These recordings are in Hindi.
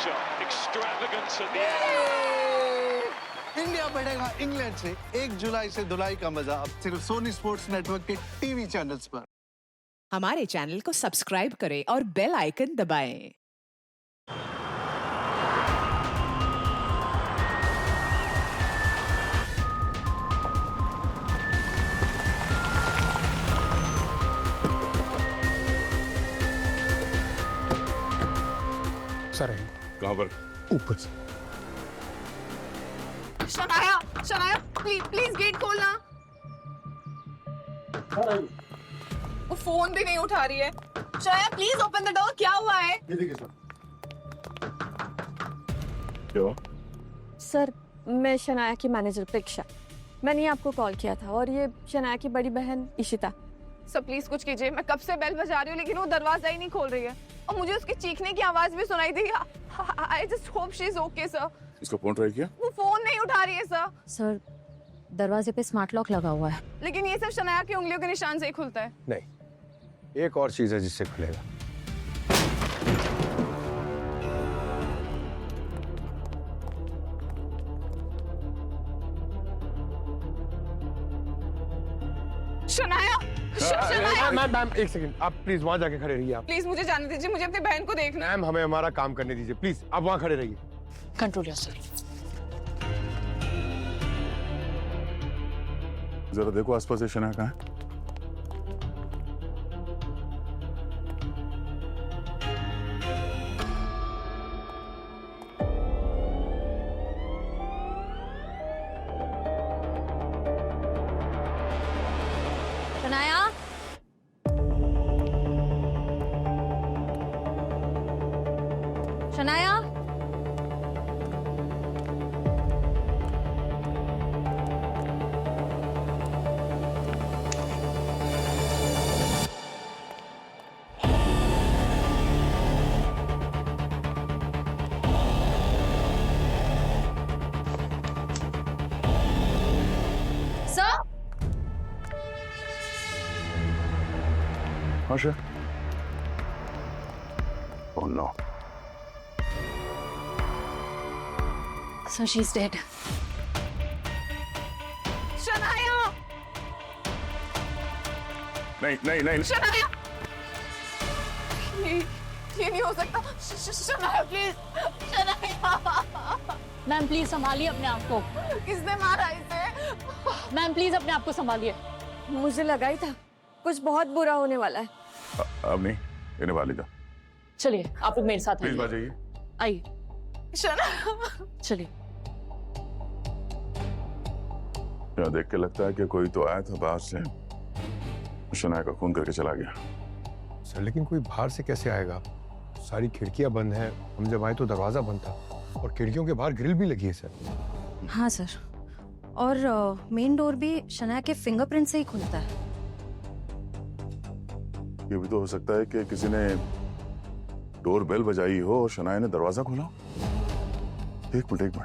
shot, extravagance at the end. India बढ़ेगा इंग्लैंड से 1 जुलाई से धुलाई का मजा अब सिर्फ सोनी स्पोर्ट्स नेटवर्क के टीवी चैनल्स पर। हमारे चैनल को सब्सक्राइब करें और बेल आइकन दबाएं। सर है कहाँ पर? ऊपर से। शनाया, शनाया, प्लीज गेट खोलना। वो फोन भी नहीं उठा रही है। Shanaya please open the door. क्या हुआ है? ये देखिए सर। क्या? सर मैं शनाया की मैनेजर प्रेक्षा। मैंने आपको कॉल किया था और ये शनाया की बड़ी बहन इशिता। सर प्लीज कुछ कीजिए। मैं कब से बेल बजा रही हूँ लेकिन वो दरवाजा ही नहीं खोल रही है और मुझे उसकी चीखने की आवाज भी सुनाई दी। I just hope she is okay sir. इसको फोन ट्राई किया? वो फोन नहीं उठा रही है सर। सर दरवाजे पे स्मार्ट लॉक लगा हुआ है। लेकिन ये सिर्फ शनाया की उंगलियों के निशान से ही खुलता है। नहीं, एक और चीज है जिससे खुलेगा। शनाया, शनाया मैम एक सेकंड, आप प्लीज वहां जाके खड़े रहिए। आप प्लीज मुझे जाने दीजिए। मुझे अपनी बहन को देखना है। मैम हमें हमारा काम करने दीजिए, प्लीज आप वहां खड़े रहिए। Control yourself. जरा देखो आसपास से शनाया कहाँ है? Shanaya, Shanaya, sir Asha? Oh no. Sir she is dead. Shanaya, नहीं। शनाया, ये नहीं हो सकता। Shanaya please, Shanaya. Ma'am please संभालिए अपने आप को। किसने मारा इसे? मैम प्लीज अपने आप को संभालिए। मुझे लगा ही था कुछ बहुत बुरा होने वाला है। अब नहीं, इन्हें वाली जा। चलिए आप लोग मेरे साथ प्लीज बात जाइए। आइए। शनाया, चलिए। यहाँ देख के लगता है कि कोई तो आया था बाहर से, शनाया का खून करके चला गया। सर लेकिन कोई बाहर से कैसे आएगा? सारी खिड़कियां बंद हैं, हम जब आए तो दरवाजा बंद था और खिड़कियों के बाहर ग्रिल भी लगी है सर। हाँ सर, और मेन डोर भी शनाया के फिंगरप्रिंट से ही खुलता है। ये भी तो हो सकता है कि किसी ने डोर बेल बजाई हो और शनाया ने दरवाजा खोला। एक मिनट,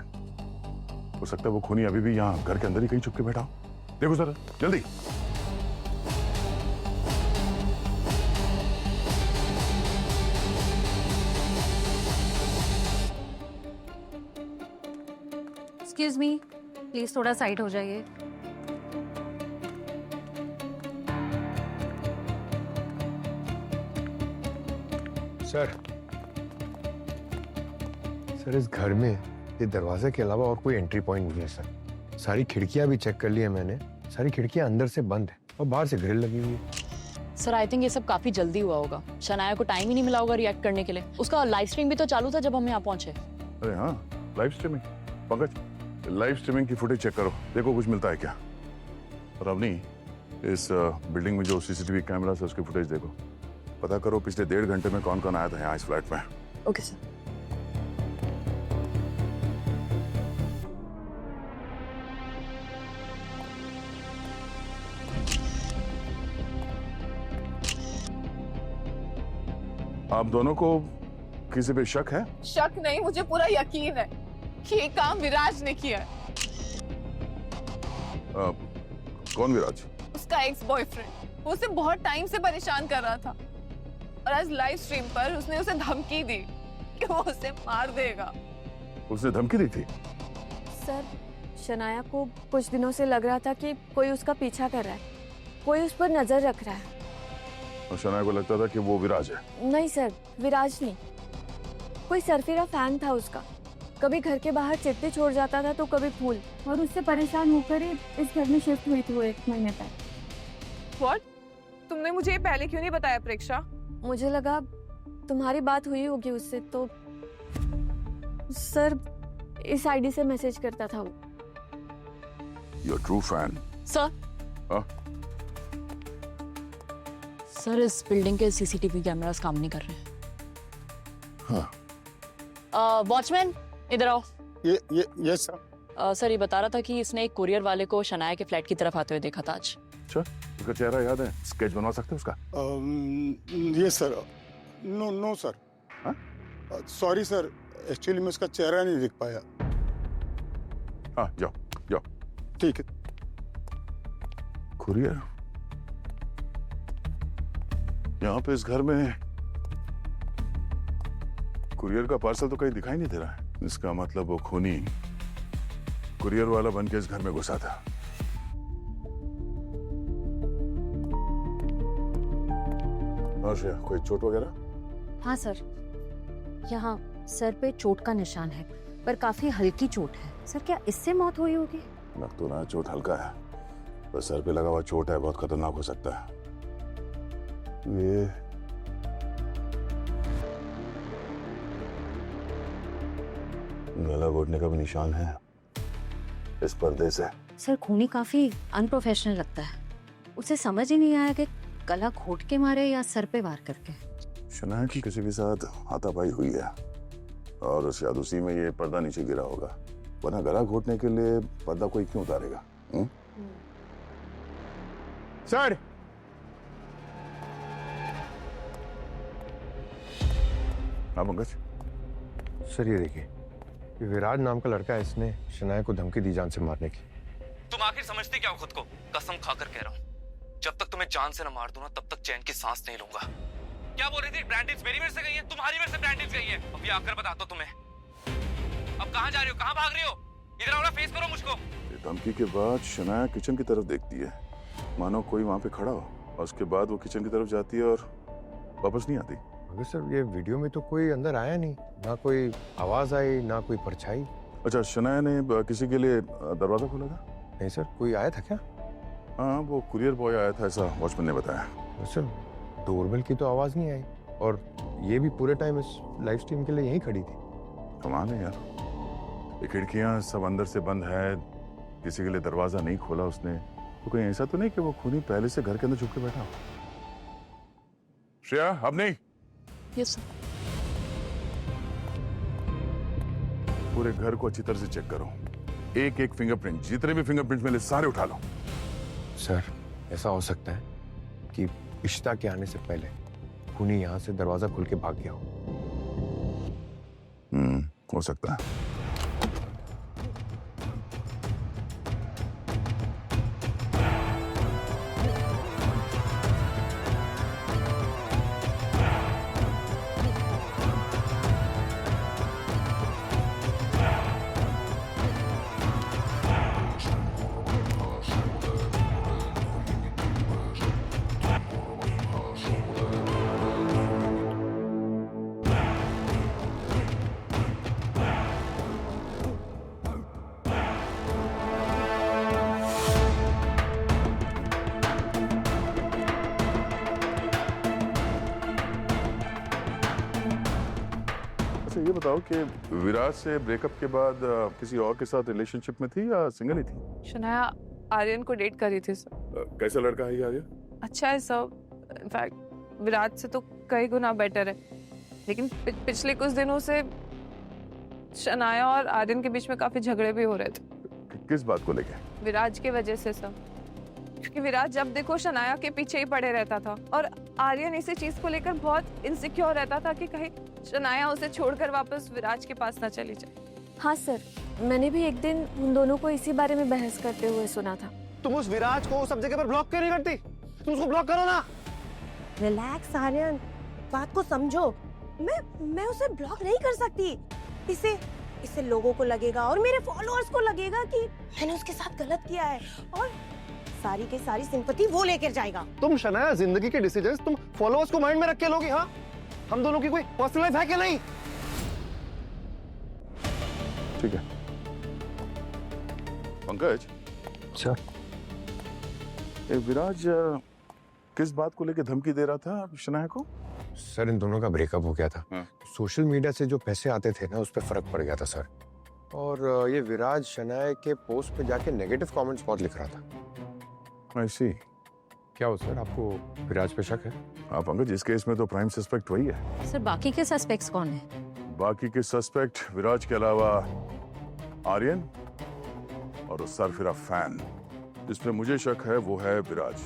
हो सकता है वो खूनी अभी भी यहाँ घर के अंदर ही कहीं छुप के बैठा हो। देखो जरा जल्दी। एक्सक्यूज मी, प्लीज थोड़ा साइड हो जाइए। सर इस घर में ये दरवाजे के अलावा और कोई एंट्री पॉइंट नहीं है सर। सारी खिड़कियां भी चेक कर ली है मैंने, सारी खिड़कियां अंदर से बंद है और बाहर से ग्रिल लगी हुई है। सर आई थिंक ये सब काफी जल्दी हुआ होगा। शनाया को टाइम ही नहीं मिला होगा रिएक्ट करने के लिए। उसका लाइव स्ट्रीम भी तो चालू था जब हम यहाँ पहुंचे। अरे हाँ, live streaming. Pankaj, live streaming की फुटेज चेक करो, देखो कुछ मिलता है क्या। और अवनी, इस बिल्डिंग में जो सीसीटीवी कैमरा है उसकी फुटेज देखो, पता करो पिछले 1.5 घंटे में कौन कौन आया था यहाँ इस फ्लैट में। Okay sir. आप दोनों को किसी पे शक है? शक नहीं, मुझे पूरा यकीन है कि ये काम विराज ने किया है। कौन विराज? उसका एक्स बॉयफ्रेंड। वो उसे बहुत टाइम से परेशान कर रहा था और आज लाइव स्ट्रीम पर उसने उसे धमकी दी कि वो उसे मार देगा। उसने धमकी दी थी? सर, शनाया को कुछ दिनों से लग रहा था कि कोई उसका पीछा कर रहा है, कोई उस पर नजर रख रहा है। और शनाया को लगता था कि वो विराज है? नहीं सर, विराज नहीं, कोई सरफिरा फैन था उसका। कभी घर के बाहर चिट्ठी छोड़ जाता था तो कभी फूल, और उससे परेशान होकर ही इस घर में शिफ्ट हुई थी वो 1 महीने पहले। व्हाट? तुमने मुझे ये पहले क्यों नहीं बताया प्रेक्षा? मुझे लगा तुम्हारी बात हुई होगी उससे, तो सर इस आईडी से मैसेज करता था वो। Your true fan? सर, हाँ? सर इस बिल्डिंग के सीसीटीवी कैमरास काम नहीं कर रहे हैं। हाँ। वॉचमैन इधर आओ। ये सर। सर ये बता रहा था कि इसने एक कुरियर वाले को शनाया के फ्लैट की तरफ आते हुए देखा था आज। अच्छा, उसका चेहरा याद है? स्केच बनवा सकते हो उसका? ये सर, नो सर। हाँ? सॉरी सर, एक्चुअली मैं उसका चेहरा नहीं देख पाया। हाँ, जाओ जाओ। ठीक है। कुरियर यहाँ पे इस घर में कुरियर का पार्सल तो कहीं दिखाई नहीं दे रहा है। इसका मतलब वो खूनी कुरियर वाला बन के इस घर में घुसा था। और श्रेया, कोई चोट वगैरह? हाँ सर, यहाँ सर पे चोट का निशान है, पर काफी हल्की चोट है। सर क्या इससे मौत हुई होगी? लग तो ना चोट हल्का है, पर सर पे लगा हुआ चोट है, बहुत खतरनाक हो सकता है। ये गला घोटने का भी निशान है इस पर्दे से। सर खूनी काफी अनप्रोफेशनल लगता है। उसे समझ ही नहीं आया कि गला घोट के मारे या सर पे वार करके। शनाया की किसी के साथ हाथापाई हुई है और शायद उसी में ये पर्दा नीचे गिरा होगा, वरना गला घोटने के लिए पर्दा कोई क्यों उतारेगा? सर, हाँ पंकज। सर ये देखिए, ये विराज नाम का लड़का है, इसने शनाया को धमकी दी जान से मारने की। तुम आखिर समझते क्या हो खुद को? कसम खाकर कह रहा हूँ, जब तक तुम्हें जान से न मार दूं ना, तब तक चैन की सांस नहीं लूंगा। क्या बोल रही थी? ब्रांडिज मेरी मेरे से गई है, तुम्हारी मेरे से ब्रांडिज गई है। अभी आकर बताता हूं तुम्हें। अब कहां जा रही हो, कहां भाग रही हो? इधर आओ ना, फेस करो मुझको। धमकी के बाद शनाया किचन की तरफ देखती है, मानो कोई वहां पे खड़ा हो, और उसके बाद वो किचन की तरफ जाती है और वापस नहीं आती। मगर सर ये वीडियो में तो कोई अंदर आया नहीं, ना कोई आवाज आई ना कोई परछाई। अच्छा, शनाया ने किसी के लिए दरवाजा खोला था? नहीं सर, कोई आया था क्या? हाँ, वो कुरियर बॉय आया था, ऐसा वॉचमैन ने बताया। सर डोरबेल की तो आवाज नहीं आई, और ये भी पूरे टाइम इस लाइव स्ट्रीम के लिए यहीं खड़ी थी। कमाल है यार, ये खिड़कियां सब अंदर से बंद है, किसी के लिए दरवाजा नहीं खोला उसने, तो कहीं ऐसा तो नहीं कि वो खूनी पहले से घर के अंदर छुप के बैठा हो? श्रेया, अब नहीं। Yes sir. पूरे घर को अच्छी तरह से चेक करो, एक एक फिंगरप्रिंट, जितने भी फिंगरप्रिंट मिले सारे उठा लो। सर ऐसा हो सकता है कि इश्ता के आने से पहले खूनी यहाँ से दरवाजा खुल के भाग गया हो। हो सकता है। अच्छा ये बताओ कि विराज से ब्रेकअप के बाद किसी और के साथ रिलेशनशिप में थी या सिंगल ही थी? शनाया आर्यन को डेट करी थी सर। कैसा लड़का है ये आर्यन? अच्छा है सर, इनफैक्ट विराज से तो कई गुना बेटर है, लेकिन पिछले कुछ दिनों से शनाया और आर्यन के बीच में काफी झगड़े भी हो रहे थे। किस बात को लेके? विराज के वजह से सर, क्योंकि विराज जब देखो शनाया के पीछे ही पड़े रहता था, और आर्यन इसी चीज को लेकर बहुत इनसिक्योर रहता था कि कहीं शनाया उसे छोड़कर वापस विराज के पास ना चली जाए। हाँ सर, मैंने भी एक दिन उन दोनों को इसी बारे में बहस करते हुए सुना था। तुम उस विराज को सब जगह पर ब्लॉक क्यों नहीं करती? तुम उसको ब्लॉक करो ना। रिलैक्स आर्यन, बात को समझो। मैं उसे ब्लॉक नहीं कर सकती। इससे लोगों को लगेगा और मेरे फॉलोअर्स को लगेगा कि मैंने उसके साथ गलत किया है, और सारी की सारी सिंपैथी वो लेकर जाएगा। तुम शनाया जिंदगी के डिसीजंस तुम फॉलोअर्स को माइंड में रख के लोगी? हाँ, हम दोनों की कोई पर्सनल लाइफ है कि नहीं? ठीक है पंकज। सर, विराज किस बात को लेकर धमकी दे रहा था शनाया को? सर इन दोनों का ब्रेकअप हो गया था। सोशल मीडिया से जो पैसे आते थे ना, उस पर फर्क पड़ गया था सर। और ये विराज शनाया के पोस्ट पे जाके नेगेटिव कमेंट्स बहुत लिख रहा था। ऐसी क्या हो सर, आपको विराज पे शक है? हाँ पंकज, इस केस में तो प्राइम सस्पेक्ट वही है। सर बाकी के सस्पेक्ट्स कौन है? बाकी के सस्पेक्ट विराज के अलावा आर्यन और सरफिरा फैन। जिसमें मुझे शक है वो है विराज,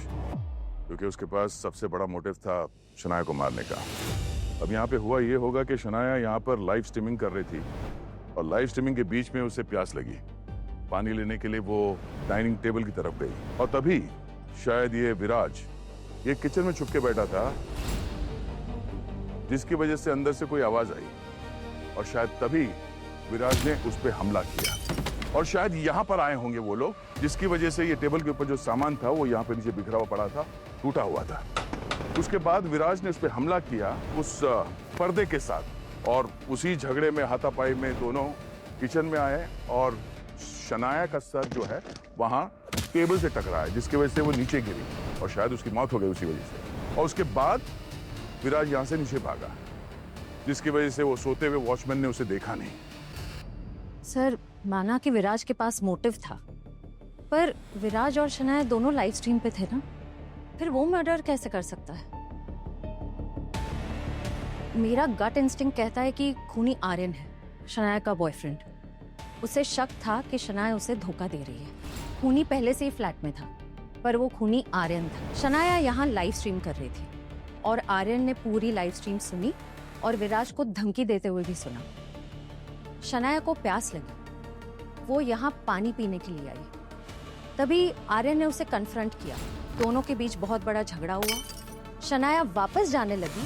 क्योंकि उसके पास सबसे बड़ा मोटिव था शनाया को मारने का। अब यहाँ पे हुआ ये होगा कि शनाया यहाँ पर लाइव स्ट्रीमिंग कर रही थी और लाइव स्ट्रीमिंग के बीच में उसे प्यास लगी। पानी लेने के लिए वो डाइनिंग टेबल की तरफ गई और तभी शायद ये विराज ये किचन में छुप के बैठा था, जिसकी वजह से अंदर से कोई आवाज आई और शायद तभी विराज ने उस पर हमला किया। और शायद यहाँ पर आए होंगे वो लोग, जिसकी वजह से ये टेबल के ऊपर जो सामान था वो यहाँ पे नीचे बिखरा हुआ पड़ा था, टूटा हुआ था। उसके बाद विराज ने उस पर हमला किया उस पर्दे के साथ, और उसी झगड़े में हाथापाई में दोनों किचन में आए और शनाया का सर जो है वहां टेबल से टकराया, जिसकी वजह से वो नीचे गिरी और शायद उसकी मौत हो गई उसी वजह से। और उसके बाद विराज यहां से नीचे भागा, जिसकी वजह से वो सोते हुए वॉचमैन ने उसे देखा नहीं। सर माना कि विराज के पास मोटिव था, पर विराज और शनाया दोनों लाइव स्ट्रीम पे थे ना, फिर वो मर्डर कैसे कर सकता है? मेरा गट इंस्टिंक्ट कहता है कि खूनी आर्यन है, शनाया का बॉयफ्रेंड। उसे शक था कि शनाया उसे धोखा दे रही है। खूनी पहले से ही फ्लैट में था, पर वो खूनी आर्यन था। शनाया यहाँ लाइव स्ट्रीम कर रही थी और आर्यन ने पूरी लाइव स्ट्रीम सुनी और विराज को धमकी देते हुए भी सुना। शनाया को प्यास लगी, वो यहाँ पानी पीने के लिए आई। तभी आर्यन ने उसे कन्फ्रंट किया, दोनों के बीच बहुत बड़ा झगड़ा हुआ। शनाया वापस जाने लगी,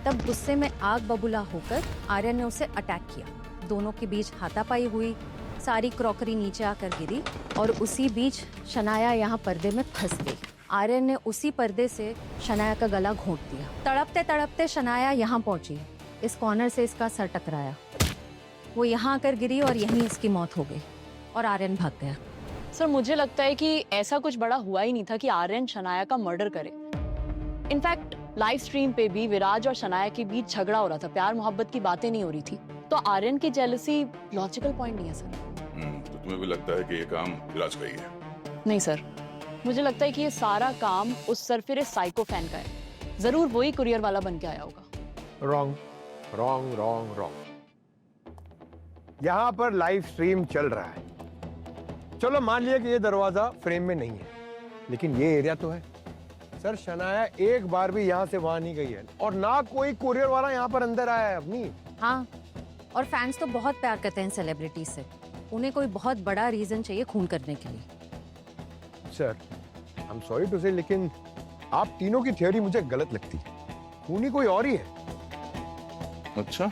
तब गुस्से में आग बबूला होकर आर्यन ने उसे अटैक किया। दोनों के बीच हाथापाई हुई, सारी क्रॉकरी नीचे आकर गिरी और उसी बीच शनाया यहाँ पर्दे में फंस गई। आर्यन ने उसी पर्दे से शनाया का गला घोंट दिया। तड़पते तड़पते शनाया यहाँ पहुंची, इस कॉर्नर से इसका सर टकराया, वो यहाँ आकर गिरी और यहीं इसकी मौत हो गई और आर्यन भाग गया। सर मुझे लगता है कि ऐसा कुछ बड़ा हुआ ही नहीं था कि आर्यन शनाया का मर्डर करे। इनफैक्ट लाइव स्ट्रीम पे भी विराज और शनाया के बीच झगड़ा हो रहा था, प्यार मोहब्बत की बातें नहीं हो रही थी। तो आर्यन की जेलसी लॉजिकल पॉइंट नहीं है सर। तो तुम्हें भी लगता है कि ये काम विराज का ही है? नहीं सर, मुझे लगता है कि ये सारा काम उस सरफिरे साइको फैन का है। जरूर वही कुरियर वाला बन के आया होगा। Wrong wrong wrong wrong. यहाँ पर लाइव स्ट्रीम चल रहा है, चलो मान लिया कि ये दरवाजा फ्रेम में नहीं है, लेकिन ये एरिया तो है। सर शनाया एक बार भी यहाँ से वहां नहीं गई है और ना कोई कुरियर वाला यहाँ पर अंदर आया है अपनी। हाँ, और फैंस तो बहुत प्यार करते हैं सेलिब्रिटी से, उन्हें कोई बहुत बड़ा रीजन चाहिए खून करने के लिए। Sir I am sorry to say, लेकिन आप तीनों की थ्योरी मुझे गलत लगती है। खूनी कोई और ही है। अच्छा,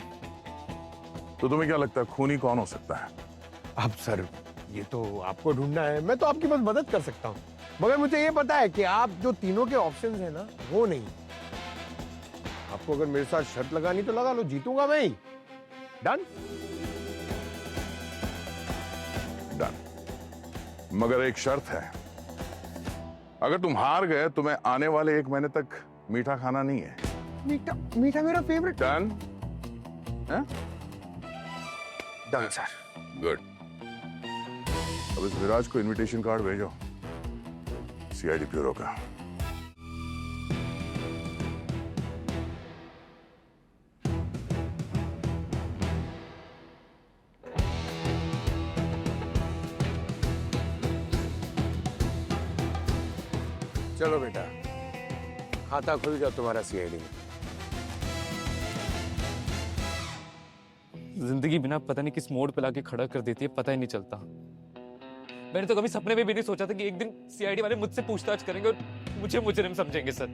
तो तुम्हें क्या लगता है खूनी कौन हो सकता है? अब सर ये तो आपको ढूंढना है, मैं तो आपकी बस मदद कर सकता हूँ, मगर मुझे ये पता है कि आप जो तीनों के ऑप्शंस हैं ना वो नहीं। आपको अगर मेरे साथ शर्त लगानी तो लगा लो, जीतूंगा मैं ही। डन? डन, मगर एक शर्त है, अगर तुम हार गए तो मैं आने वाले 1 महीने तक मीठा खाना नहीं है। मीठा? मीठा मेरा favourite. Done? Done sir. Good. अब इस विराज को इनविटेशन कार्ड भेजो सीआईडी ब्यूरो का। चलो बेटा, खाता खुल गया तुम्हारा सीआईडी में। जिंदगी बिना पता नहीं किस मोड़ पे लाके खड़ा कर देती है, पता ही नहीं चलता। मैंने तो कभी सपने में भी नहीं सोचा था कि एक दिन सीआईडी वाले मुझसे पूछताछ करेंगे और मुझे मुजरिम समझेंगे सर।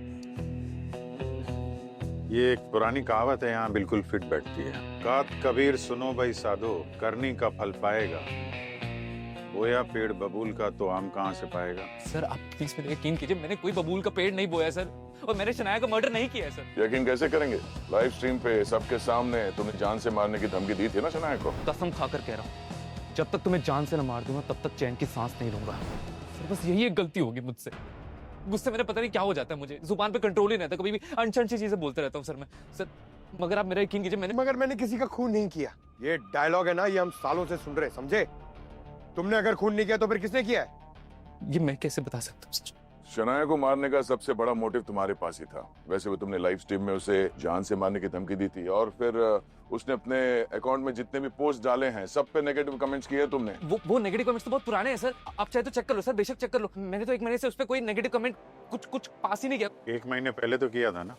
ये एक पुरानी कहावत है, यहाँ बिल्कुल फिट बैठती है। कात कबीर सुनो भाई साधो, करनी का फल पाएगा, बोया पेड़ बबूल का तो आम कहाँ से पाएगा। सर आप प्लीज मेरे यकीन कीजिए, मैंने कोई बबूल का पेड़ नहीं बोया सर, और मैंने शनाया का मर्डर नहीं किया है सर। यकीन कैसे करेंगे? लाइव स्ट्रीम पे सबके सामने तुमने जान से मारने की धमकी दी थी ना शनाया को। कसम खाकर कह रहा हूँ, जब तक तुम्हें जान से न मार दूंगा तब तक चैन की सांस नहीं लूंगा सर। बस यही एक गलती होगी मुझसे। गुस्से मेरे पता नहीं क्या हो जाता है, मुझे जुबान पे कंट्रोल ही नहीं रहता, कभी भी अनछन सी चीजें बोलते रहता हूँ सर मैं। सर मगर आप मेरा यकीन कीजिए, मैंने किसी का खून नहीं किया। ये डायलॉग है ना, ये हम सालों से सुन रहे, समझे? तुमने अगर खून नहीं किया तो फिर किसने किया है? ये मैं कैसे बता सकता हूँ? शनाया को मारने का सबसे बड़ा मोटिव तुम्हारे पास ही था। वैसे भी तुमने लाइव स्ट्रीम में उसे जान से मारने की धमकी दी थी, और फिर उसने अपने अकाउंट में जितने भी पोस्ट डाले हैं सब पे नेगेटिव कमेंट्स किए तुमने। वो नेगेटिव कमेंट्स तो बहुत पुराने हैं सर, आप चाहे तो चेक कर लो सर, बेशक चेक कर लो। मैंने तो 1 महीने से उस पर कोई नेगेटिव कमेंट कुछ पास ही नहीं किया। 1 महीने पहले तो किया था ना।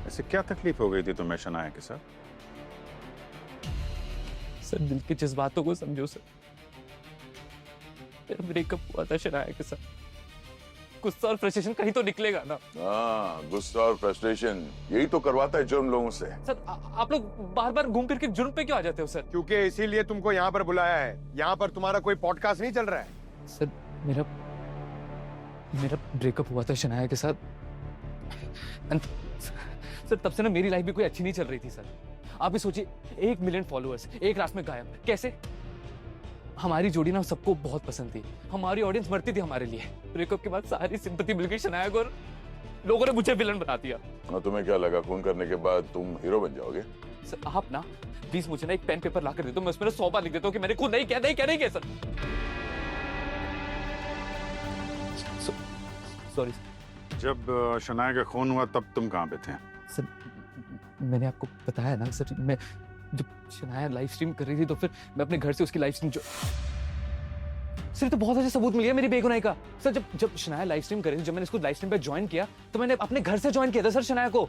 ऐसे क्या तकलीफ हो गई थी तुम्हें शनाया के साथ? सर दिल के जज्बातों को समझो सर, मेरा ब्रेकअप हुआ था शनाया के साथ। गुस्सा और फ्रस्ट्रेशन कहीं तो निकलेगा ना। हाँ, गुस्सा और फ्रस्ट्रेशन यही तो करवाता है जुर्म लोगों से। सर आप लोग बार बार घूम फिर के जुर्म पे क्यों आ जाते हो सर? क्योंकि इसीलिए तुमको यहाँ पर बुलाया है। यहाँ पर तुम्हारा कोई पॉडकास्ट नहीं चल रहा है। सर मेरा ब्रेकअप हुआ था शनाया के साथ। सर तब से ना मेरी लाइफ भी कोई अच्छी नहीं चल रही थी सर। आप भी सोचिए, 1 मिलियन फॉलोअर्स एक रात में गायब, कैसे? हमारी जोड़ी ना सबको बहुत पसंद थी, हमारी ऑडियंस मरती थी हमारे लिए। ब्रेकअप के बाद सारी सिंपैथी मिल गई शनाया को, और लोगों ने मुझे विलन बना दिया। और तुम्हें क्या लगा खून करने के बाद तुम हीरो बन जाओगे? सर आप ना प्लीज मुझे ना एक पेन पेपर ला कर दे दो, मैं उसमें 100 बार लिख देता हूँ कि मैंने खून नहीं किया सर। सॉरी जब शनाया का खून हुआ तब तुम कहाँ पे थे? सर मैंने आपको बताया ना सर, मैं जब शनाया लाइव स्ट्रीम कर रही थी तो फिर मैं अपने घर से उसकी लाइव स्ट्रीम सर, तो बहुत अच्छे सबूत मिल गया मेरी बेगुनाही का। सर जब शनाया लाइव स्ट्रीम कर रही थी, जब मैंने इसको लाइव स्ट्रीम पे ज्वाइन किया तो मैंने अपने घर से ज्वाइन किया था सर शनाया को।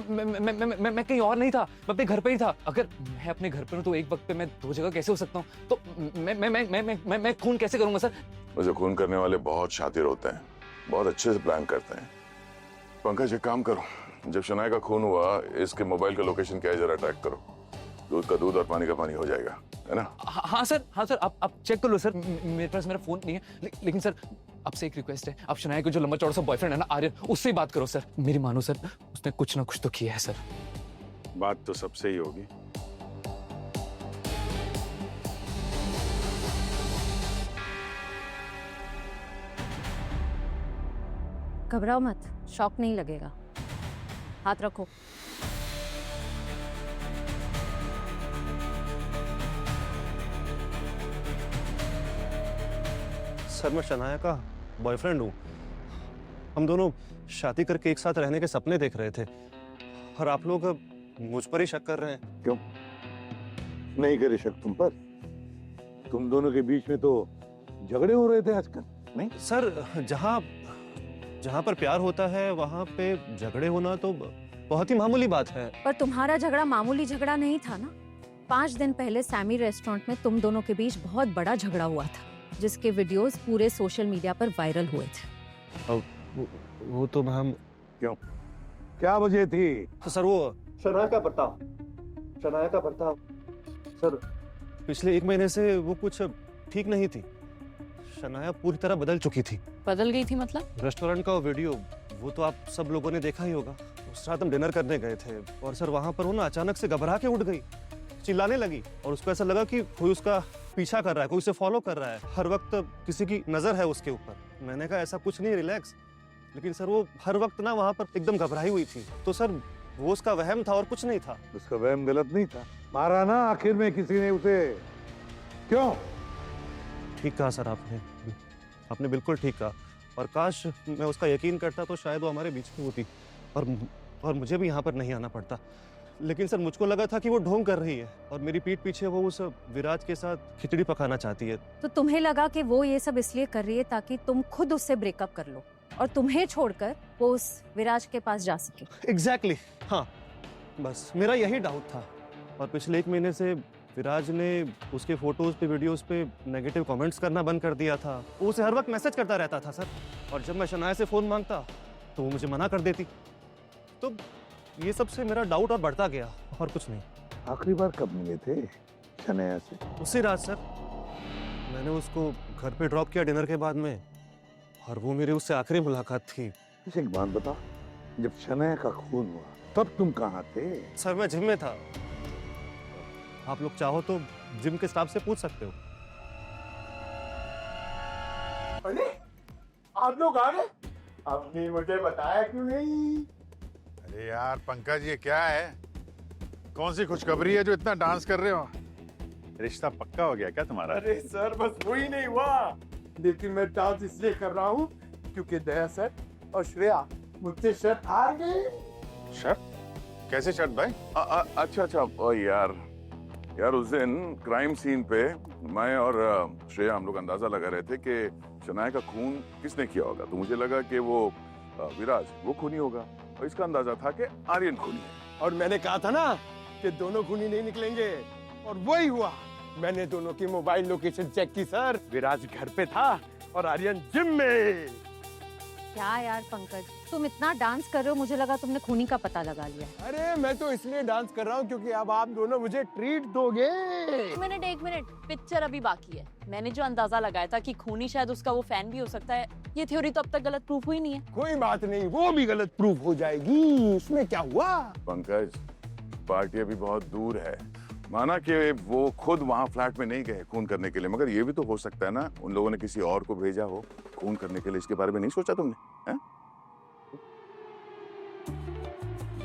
मैं कहीं और नहीं था, मैं अपने घर पे ही था। अगर मैं अपने घर पर हूँ तो एक वक्त पे मैं 2 जगह कैसे हो सकता हूँ? तो मैं खून कैसे करूंगा सर? वैसे खून करने वाले बहुत शातिर होते हैं, बहुत अच्छे से प्लान करते हैं। पंकज एक काम करो, जब शनाया का खून हुआ इसके मोबाइल का लोकेशन क्या है जरा ट्रैक करो। दूध का दूध और पानी का पानी हो जाएगा, है ना? हाँ सर आप चेक कर लो सर। मेरे पास मेरा फोन नहीं है, लेकिन सर आपसे एक रिक्वेस्ट है, आप शनाया को जो लंबा चौड़ा सा बॉयफ्रेंड है ना आर्यन, उससे ही बात करो सर। मेरी मानो सर, उसने कुछ ना कुछ तो किया है सर। बात तो सबसे ही होगी। घबराओ मत, शॉक नहीं लगेगा। हाथ रखो। सर मैं शनाया का बॉयफ्रेंड हूँ। हम दोनों शादी करके एक साथ रहने के सपने देख रहे थे, और आप लोग मुझ पर ही शक कर रहे हैं। क्यों नहीं करे शक तुम पर? तुम दोनों के बीच में तो झगड़े हो रहे थे आजकल, नहीं? सर जहाँ पर प्यार होता है वहाँ पे झगड़े होना तो बहुत ही मामूली बात है। पर तुम्हारा झगड़ा मामूली झगड़ा नहीं था ना। 5 दिन पहले सैमी रेस्टोरेंट में तुम दोनों के बीच बहुत बड़ा झगड़ा हुआ था, जिसके वीडियोस पूरे सोशल मीडिया पर वायरल हुए थे। अब वो तो हम क्यों, क्या वजह थी? तो सर वो शनाया का बर्ताव सर, पिछले 1 महीने से वो कुछ ठीक नहीं थी। शनाया पूरी तरह बदल चुकी थी। बदल गई थी मतलब? रेस्टोरेंट का वीडियो वो तो आप सब लोगों ने देखा ही होगा। उस रात हम डिनर करने गए थे, और सर वहां पर वो ना अचानक से घबरा के उठ गई, चिल्लाने लगी, और उसको ऐसा लगा कि कोई उसका पीछा कर रहा है, कोई उसे फॉलो कर रहा है, हर वक्त किसी की नजर है उसके ऊपर। मैंने कहा ऐसा कुछ नहीं, रिलैक्स। लेकिन सर वो हर वक्त ना वहां पर एकदम घबराई हुई थी। तो सर वो उसका वहम था और कुछ नहीं था। उसका वहम गलत नहीं था, मारा ना आखिर में किसी ने उसे। क्यों? ठीक कहा सर आपने बिल्कुल ठीक कहा। और काश मैं उसका यकीन करता तो शायद वो हमारे बीच में होती, और मुझे भी यहाँ पर नहीं आना पड़ता। लेकिन सर मुझको लगा था कि वो ढोंग कर रही है, और मेरी पीठ पीछे वो उस विराज के साथ खिचड़ी पकाना चाहती है। तो तुम्हें लगा कि वो ये सब इसलिए कर रही है ताकि तुम खुद उससे ब्रेकअप कर लो और तुम्हें छोड़कर वो उस विराज के पास जा सके। एग्जैक्टली हाँ, बस मेरा यही डाउट था। और पिछले 1 महीने से विराज ने उसके फोटोज पे, वीडियोस पे नेगेटिव कमेंट्स करना बंद कर दिया था। वो उसे हर वक्त मैसेज करता रहता था सर, और जब मैं शनाया से फोन मांगता तो वो मुझे मना कर देती। तो ये सबसे मेरा डाउट और बढ़ता गया, और कुछ नहीं। आखिरी बार कब मिले थे शनाया से? उसी रात सर, मैंने उसको घर पे ड्रॉप किया डिनर के बाद में, और वो मेरी उससे आखिरी मुलाकात थी। मुझे एक बात बता, जब शनाया का खून हुआ तब तुम कहाँ थे? सर मैं जिम में था, आप लोग चाहो तो जिम के स्टाफ से पूछ सकते हो। अरे आप लोग आ गए? आपने मुझे बताया क्यों नहीं? अरे यार पंकज, ये क्या है? कौन सी खुशखबरी है जो इतना डांस कर रहे हो? रिश्ता पक्का हो गया क्या तुम्हारा? अरे सर बस वही नहीं हुआ, लेकिन मैं डांस इसलिए कर रहा हूँ क्योंकि दया सर और श्रेया मुझसे शर्त हार गए। शर्त? कैसे शर्त भाई? अच्छा ओ यार उस दिन क्राइम सीन पे मैं और श्रेया हम लोग अंदाजा लगा रहे थे कि शनाया का खून किसने किया होगा, तो मुझे लगा कि वो विराज वो खूनी होगा, और इसका अंदाजा था कि आर्यन खूनी है। और मैंने कहा था ना कि दोनों खूनी नहीं निकलेंगे, और वही हुआ। मैंने दोनों की मोबाइल लोकेशन चेक की सर, विराज घर पे था और आर्यन जिम में। क्या यार पंकज, तुम इतना डांस कर रहे हो, मुझे लगा तुमने खूनी का पता लगा लिया। अरे मैं तो इसलिए डांस कर रहा हूँ क्योंकि अब आप दोनों मुझे ट्रीट दोगे। एक मिनट, पिक्चर अभी बाकी है। मैंने जो अंदाजा लगाया था कि खूनी शायद उसका वो फैन भी हो सकता है, ये थ्योरी तो अब तक गलत प्रूफ हुई नहीं है। कोई बात नहीं, वो भी गलत प्रूफ हो जाएगी, उसमें क्या हुआ? पंकज, पार्टी अभी बहुत दूर है, माना कि वो खुद वहाँ फ्लैट में नहीं गए खून करने के लिए, मगर ये भी तो हो सकता है ना उन लोगों ने किसी और को भेजा हो खून करने के लिए। इसके बारे में नहीं सोचा तुमने? है?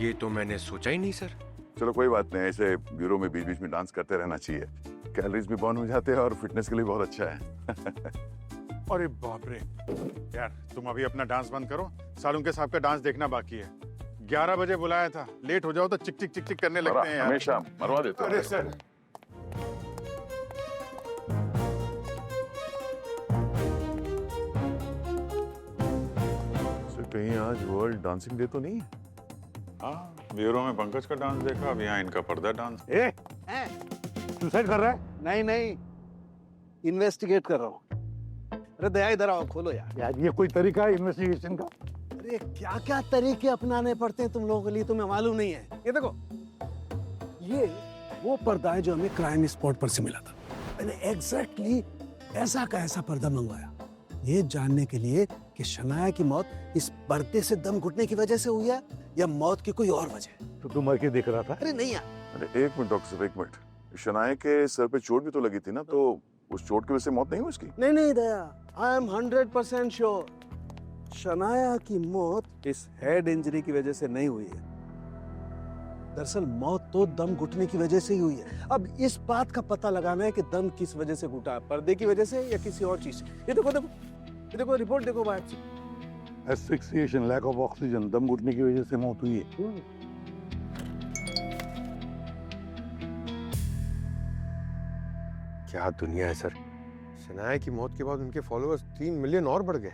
ये तो मैंने सोचा ही नहीं सर। चलो कोई बात नहीं, ऐसे ब्यूरो में बीच बीच में डांस करते रहना चाहिए, कैलोरीज भी बर्न हो जाते हैं और फिटनेस के लिए बहुत अच्छा है। अरे बाप रे यार, तुम अभी अपना डांस बंद करो, सालुंके साहब का डांस देखना बाकी है। 11 बजे बुलाया था, लेट हो जाओ तो चिक चिक चिक चिक करने लगते हैं यार। हमेशा मरवा देते हैं। अरे सर कहीं आज वर्ल्ड डांसिंग डे तो नहीं है? हाँ, ब्यूरो में पंकज का डांस देखा, अब यहाँ इनका पर्दा डांस। सुसाइड कर रहा है? नहीं, इन्वेस्टिगेट कर रहा हूँ। अरे दया इधर आओ, खोलो यार। ये कोई तरीका है इन्वेस्टिगेशन का? अरे क्या क्या तरीके अपनाने पड़ते हैं तुम लोगों के लिए, तुम्हें मालूम नहीं है। ये देखो, ये वो पर्दा है जो हमें क्राइम स्पॉट पर से मिला था। मैंने एग्जैक्टली ऐसा का ऐसा पर्दा मंगवाया, ये जानने के लिए कि शनाया की मौत इस पर्दे से दम घुटने की वजह से हुई है या मौत की कोई और वजह। तो तुम मर के देख रहा था? अरे नहीं यार। अरे एक मिनट डॉक्टर साहब, एक मिनट। शनाया के सर पे चोट भी तो लगी थी ना, तो उस चोट की वजह से मौत नहीं हुई उसकी? नहीं दया, आई एम 100% श्योर शनाया की मौत इस हेड इंजरी की वजह से नहीं हुई है। दरअसल मौत तो दम घुटने की वजह से ही हुई है। अब इस बात का पता लगाना है कि दम किस वजह से घुटा, पर्दे की वजह से या किसी और चीज से। ये देखो रिपोर्ट देखो बाहर से। एस्फिक्सिएशन, लैक ऑफ ऑक्सीजन, दम घुटने की वजह से मौत हुई है। क्या दुनिया है सर। शनाया की मौत के बाद उनके फॉलोअर्स 3 मिलियन और बढ़ गए।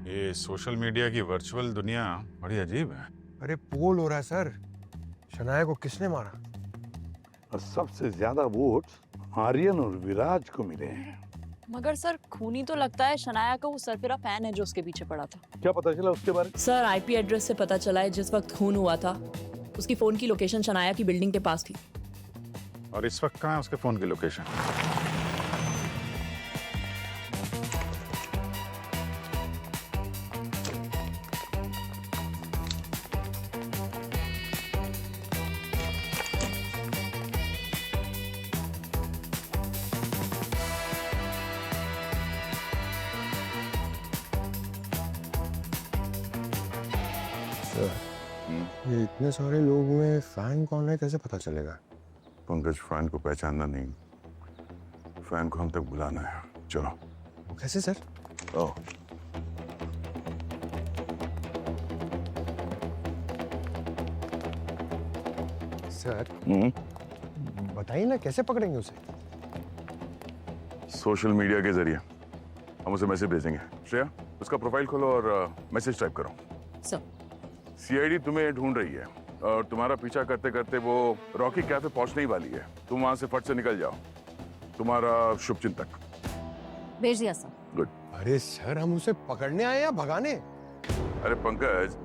ये सोशल मीडिया की वर्चुअल दुनिया बड़ी अजीब है। अरे पोल हो रहा है सर, शनाया को किसने मारा? और सबसे ज्यादा वोट आर्यन और विराज को मिले हैं। मगर सर खूनी तो लगता है शनाया का वो सरफिरा फैन है जो उसके पीछे पड़ा था। क्या पता चला उसके बारे में? सर आईपी एड्रेस से पता चला है जिस वक्त खून हुआ था उसकी फोन की लोकेशन शनाया की बिल्डिंग के पास थी। और इस वक्त कहाँ है उसके फोन की लोकेशन? ये इतने सारे लोग में फैन कौन है कैसे पता चलेगा? पंकज, फैन को पहचानना नहीं, फैन को हम तक बुलाना है। चलो। कैसे सर? ओह, सर बताइए ना कैसे पकड़ेंगे उसे? सोशल मीडिया के जरिए हम उसे मैसेज भेजेंगे। श्रेया, उसका प्रोफाइल खोलो और मैसेज टाइप करो। सर, सीआईडी तुम्हें ढूंढ रही है और तुम्हारा पीछा करते करते वो रॉकी कैफे पहुंचने ही वाली है। तुम वहां से फट से निकल जाओ। तुम्हारा शुभचिंतक। भेज दिया सर। गुड। अरे सर हम उसे पकड़ने आए या भगाने? अरे पंकज,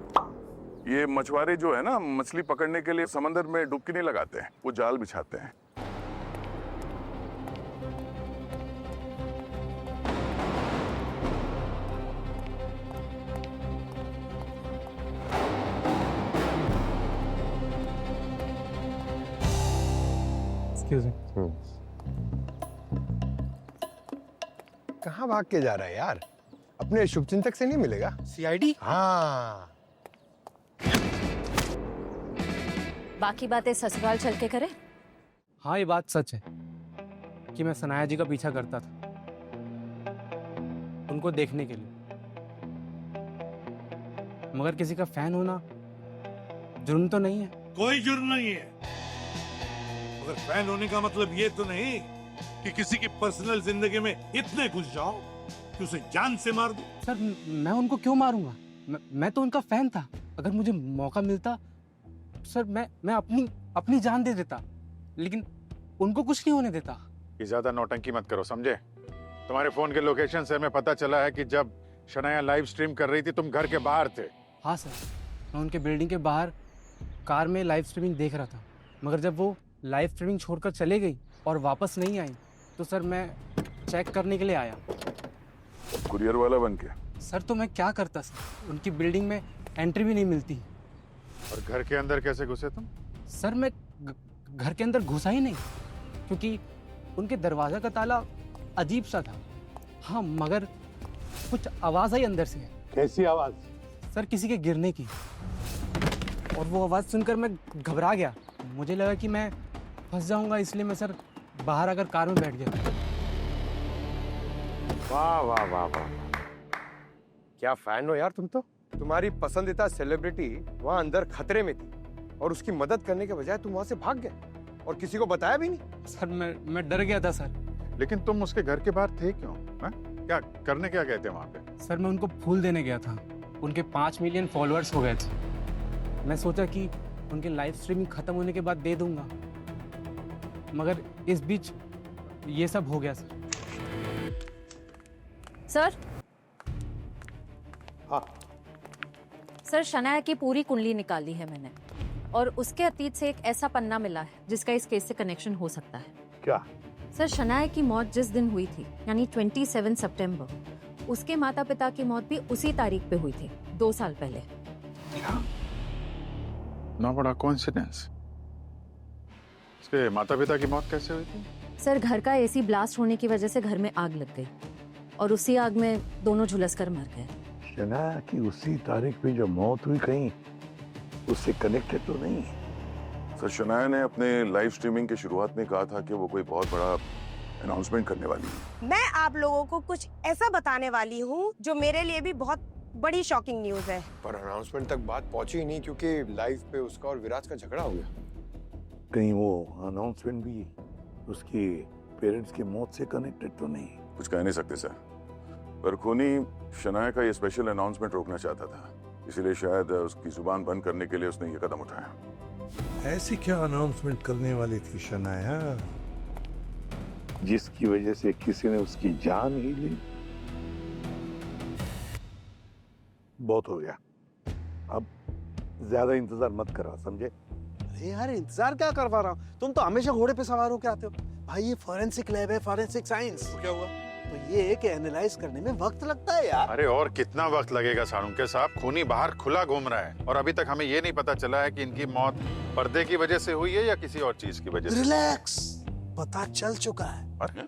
ये मछुआरे जो है ना, मछली पकड़ने के लिए समंदर में डुबकी नहीं लगाते हैं, वो जाल बिछाते हैं। कहाँ भाग के जा रहा है यार? अपने शुभचिंतक से नहीं मिलेगा? सीआईडी? हाँ। बाकी बातें ससुराल चल के करें। हाँ, ये बात सच है कि मैं सनाया जी का पीछा करता था उनको देखने के लिए, मगर किसी का फैन होना जुर्म तो नहीं है। कोई जुर्म नहीं है, मगर फैन होने का मतलब ये तो नहीं कि किसी की पर्सनल जिंदगी में इतने घुस जाओ कि उसे जान से मार दो। सर, मैं उनको क्यों मारूंगा? मैं तो उनका फैन था। अगर मुझे मौका मिलता सर, मैं अपनी जान दे देता, लेकिन उनको कुछ नहीं होने देता। ये ज्यादा नौटंकी मत करो, समझे? तुम्हारे फोन के लोकेशन से हमें पता चला है कि जब शनाया लाइव स्ट्रीम कर रही थी तुम घर के बाहर थे। हाँ सर, मैं उनके बिल्डिंग के बाहर कार में लाइव स्ट्रीमिंग देख रहा था, मगर जब वो लाइव स्ट्रीमिंग छोड़कर चले गई और वापस नहीं आई तो सर मैं चेक करने के लिए आया। कुरियर वाला बन के? सर तो मैं क्या करता सर, उनकी बिल्डिंग में एंट्री भी नहीं मिलती। और घर के अंदर कैसे घुसे तुम? सर मैं घर के अंदर घुसा ही नहीं, क्योंकि उनके दरवाजा का ताला अजीब सा था। हाँ, मगर कुछ आवाज आई अंदर से। कैसी आवाज? सर किसी के गिरने की, और वो आवाज सुनकर मैं घबरा गया। मुझे लगा कि मैं फंस जाऊंगा, इसलिए मैं सर बाहर आकर कार में बैठ गया। वाह वाह वाह वाह, क्या फैन हो यार तुम तो। तुम्हारी पसंदीदा सेलिब्रिटी वहाँ अंदर खतरे में थी और उसकी मदद करने के बजाय तुम वहाँ से भाग गए और किसी को बताया भी नहीं। सर मैं डर गया था सर। लेकिन तुम उसके घर के बाहर थे क्यों? क्या करने क्या गए थे वहाँ पे? सर मैं उनको फूल देने गया था, उनके 5 मिलियन फॉलोअर्स हो गए थे। मैं सोचा कि उनके लाइव स्ट्रीमिंग खत्म होने के बाद दे दूंगा, मगर इस बीच ये सब हो गया सर। सर? हाँ सर, शनाया की पूरी कुंडली निकाली है मैंने, और उसके अतीत से एक ऐसा पन्ना मिला है जिसका इस केस से कनेक्शन हो सकता है। क्या? सर, शनाया की मौत जिस दिन हुई थी, यानी 27 सितंबर, उसके माता पिता की मौत भी उसी तारीख पे हुई थी, 2 साल पहले। ना बड़ा कोइंसिडेंस। उसके माता पिता की मौत कैसे हुई थी? सर, घर का एसी ब्लास्ट होने की वजह से घर में आग लग गई और उसी आग में दोनों झुलसकर मर गए। शनाया की उसी तारीख पे जो मौत हुई, कहीं उससे कनेक्टेड तो नहीं है? सर, शनाया ने अपने लाइव स्ट्रीमिंग की शुरुआत में कहा था कि वो कोई बहुत बड़ा अनाउंसमेंट करने वाली है। मैं आप लोगों को कुछ ऐसा बताने वाली हूँ जो मेरे लिए भी बहुत बड़ी शॉकिंग न्यूज है। पर अनाउंसमेंट तक बात पहुंची ही नहीं, क्योंकि लाइव पे उसका और विराज का झगड़ा हो गया। कहीं वो अनाउंसमेंट भी उसकी पेरेंट्स की मौत से कनेक्टेड तो नहीं? कुछ कह नहीं सकते सर, पर खूनी शनाया का ये स्पेशल अनाउंसमेंट रोकना चाहता था, इसीलिए शायद उसकी जुबान बंद करने के लिए उसने ये कदम उठाया। ऐसी क्या अनाउंसमेंट करने वाली थी शनाया जिसकी वजह से किसी ने उसकी जान ही ली? बहुत हो गया, अब ज्यादा इंतजार मत करो, समझे? अरे यार, इंतजार क्या करवा रहा हूँ? तुम तो हमेशा घोड़े पे सवार होकर आते हो। भाई ये फॉरेंसिक लैब है, फॉरेंसिक साइंस। क्या हुआ? तो ये कि एनालाइज करने में वक्त लगता है यार। अरे और कितना वक्त लगेगा साळुंके साहब? खूनी बाहर खुला घूम रहा है और अभी तक हमें ये नहीं पता चला है कि इनकी मौत पर्दे की वजह से हुई है या किसी और चीज की वजह से। रिलैक्स, पता चल चुका है। अरे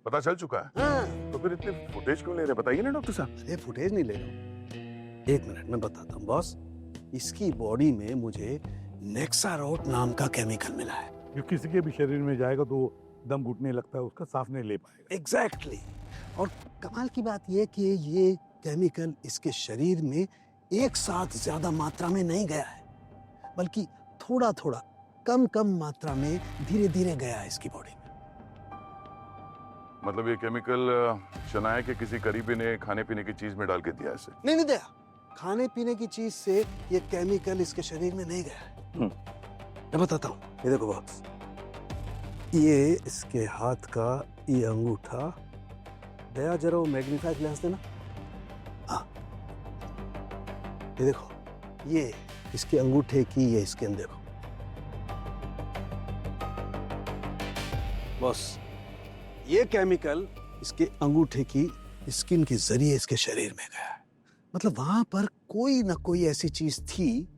पता चल चुका है? हाँ। तो फिर इतने फुटेज क्यों ले रहे? बताइए ना डॉक्टर साहब। अरे फुटेज नहीं ले रहा हूँ, 1 मिनट में बताता हूँ बॉस। इसकी बॉडी में मुझे नेक्सारोट नाम का केमिकल मिला है, जो किसी के भी शरीर में जाएगा तो दम घुटने लगता है, उसका सांस नहीं ले पाएगा। एग्जैक्टली। और कमाल की बात यह कि ये केमिकल इसके शरीर में एक साथ ज्यादा मात्रा में नहीं गया है, बल्कि थोड़ा थोड़ा कम कम मात्रा में धीरे धीरे गया है इसकी बॉडी में। मतलब ये केमिकल शनाया के किसी करीबी ने खाने पीने की चीज में डाल के दिया इसे? नहीं दिया, खाने पीने की चीज से ये केमिकल इसके शरीर में नहीं गया है। मैं बताता हूँ, ये देखो बॉस, ये इसके हाथ का ये अंगूठा, दया जरा वो मैग्नीफाइंग ग्लास देना। हाँ, ये देखो ये इसके अंगूठे की ये स्किन देखो बॉस, ये केमिकल इसके अंगूठे की स्किन के जरिए इसके शरीर में गया है। मतलब वहां पर कोई ना कोई ऐसी चीज थी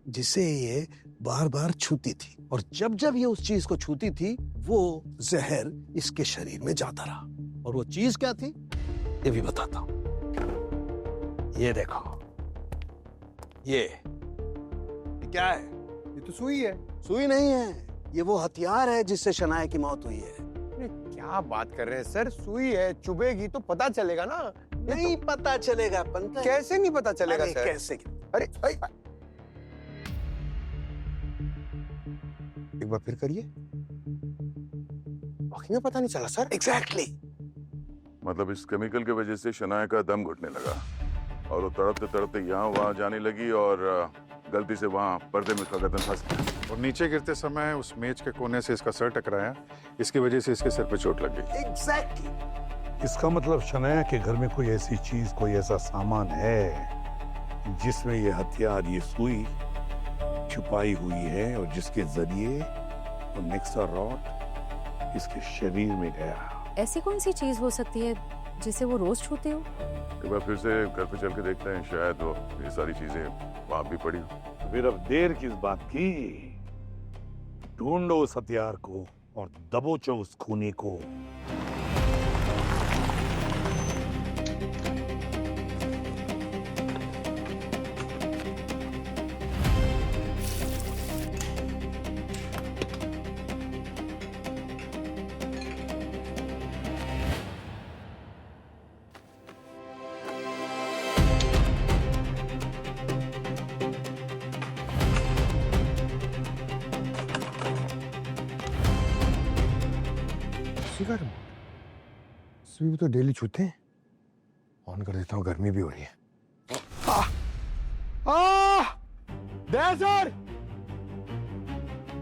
जिसे ये बार बार छूती थी, और जब जब ये उस चीज को छूती थी वो जहर इसके शरीर में जाता रहा। और वो चीज क्या थी ये भी बताता हूं। ये देखो, ये क्या है? ये तो सुई है। सुई नहीं है, ये वो हथियार है जिससे शनाया की मौत हुई है। क्या बात कर रहे हैं सर? सुई है, चुभेगी तो पता चलेगा ना। नहीं तो पता चलेगा पंकज। कैसे नहीं पता चलेगा सर? कैसे? अरे एक बार फिर करिए। वाकई में पता नहीं चला सर। एग्जैक्टली। मतलब इस केमिकल की वजह से शनाया का दम घुटने लगा और वो तड़पते तड़पते यहाँ वहाँ जाने लगी और गलती से वहाँ पर्दे में उसका गर्दन फंस गया और नीचे गिरते समय उस मेज के कोने से इसका सर टकराया, इसकी वजह से इसके सर पे चोट लग गई। एग्जैक्टली। इसका मतलब शनाया के घर में कोई ऐसी चीज, कोई ऐसा सामान है जिसमें ये हथियार, ये सुई छुपाई हुई है और जिसके जरिए वो नेक्सा रॉड इसके शरीर में गया। ऐसी कौन सी चीज हो सकती है जिसे वो रोज छूते हो? एक बार फिर से घर पे चल के देखते हैं, शायद वो ये सारी चीजें वहां भी पड़ी हो। फिर अब देर किस बात की? ढूंढो उस हथियार को और दबोचो उस खूनी को। सुई तो डेली छूते हैं। ऑन कर देता हूँ, गर्मी भी हो रही है। दया सर,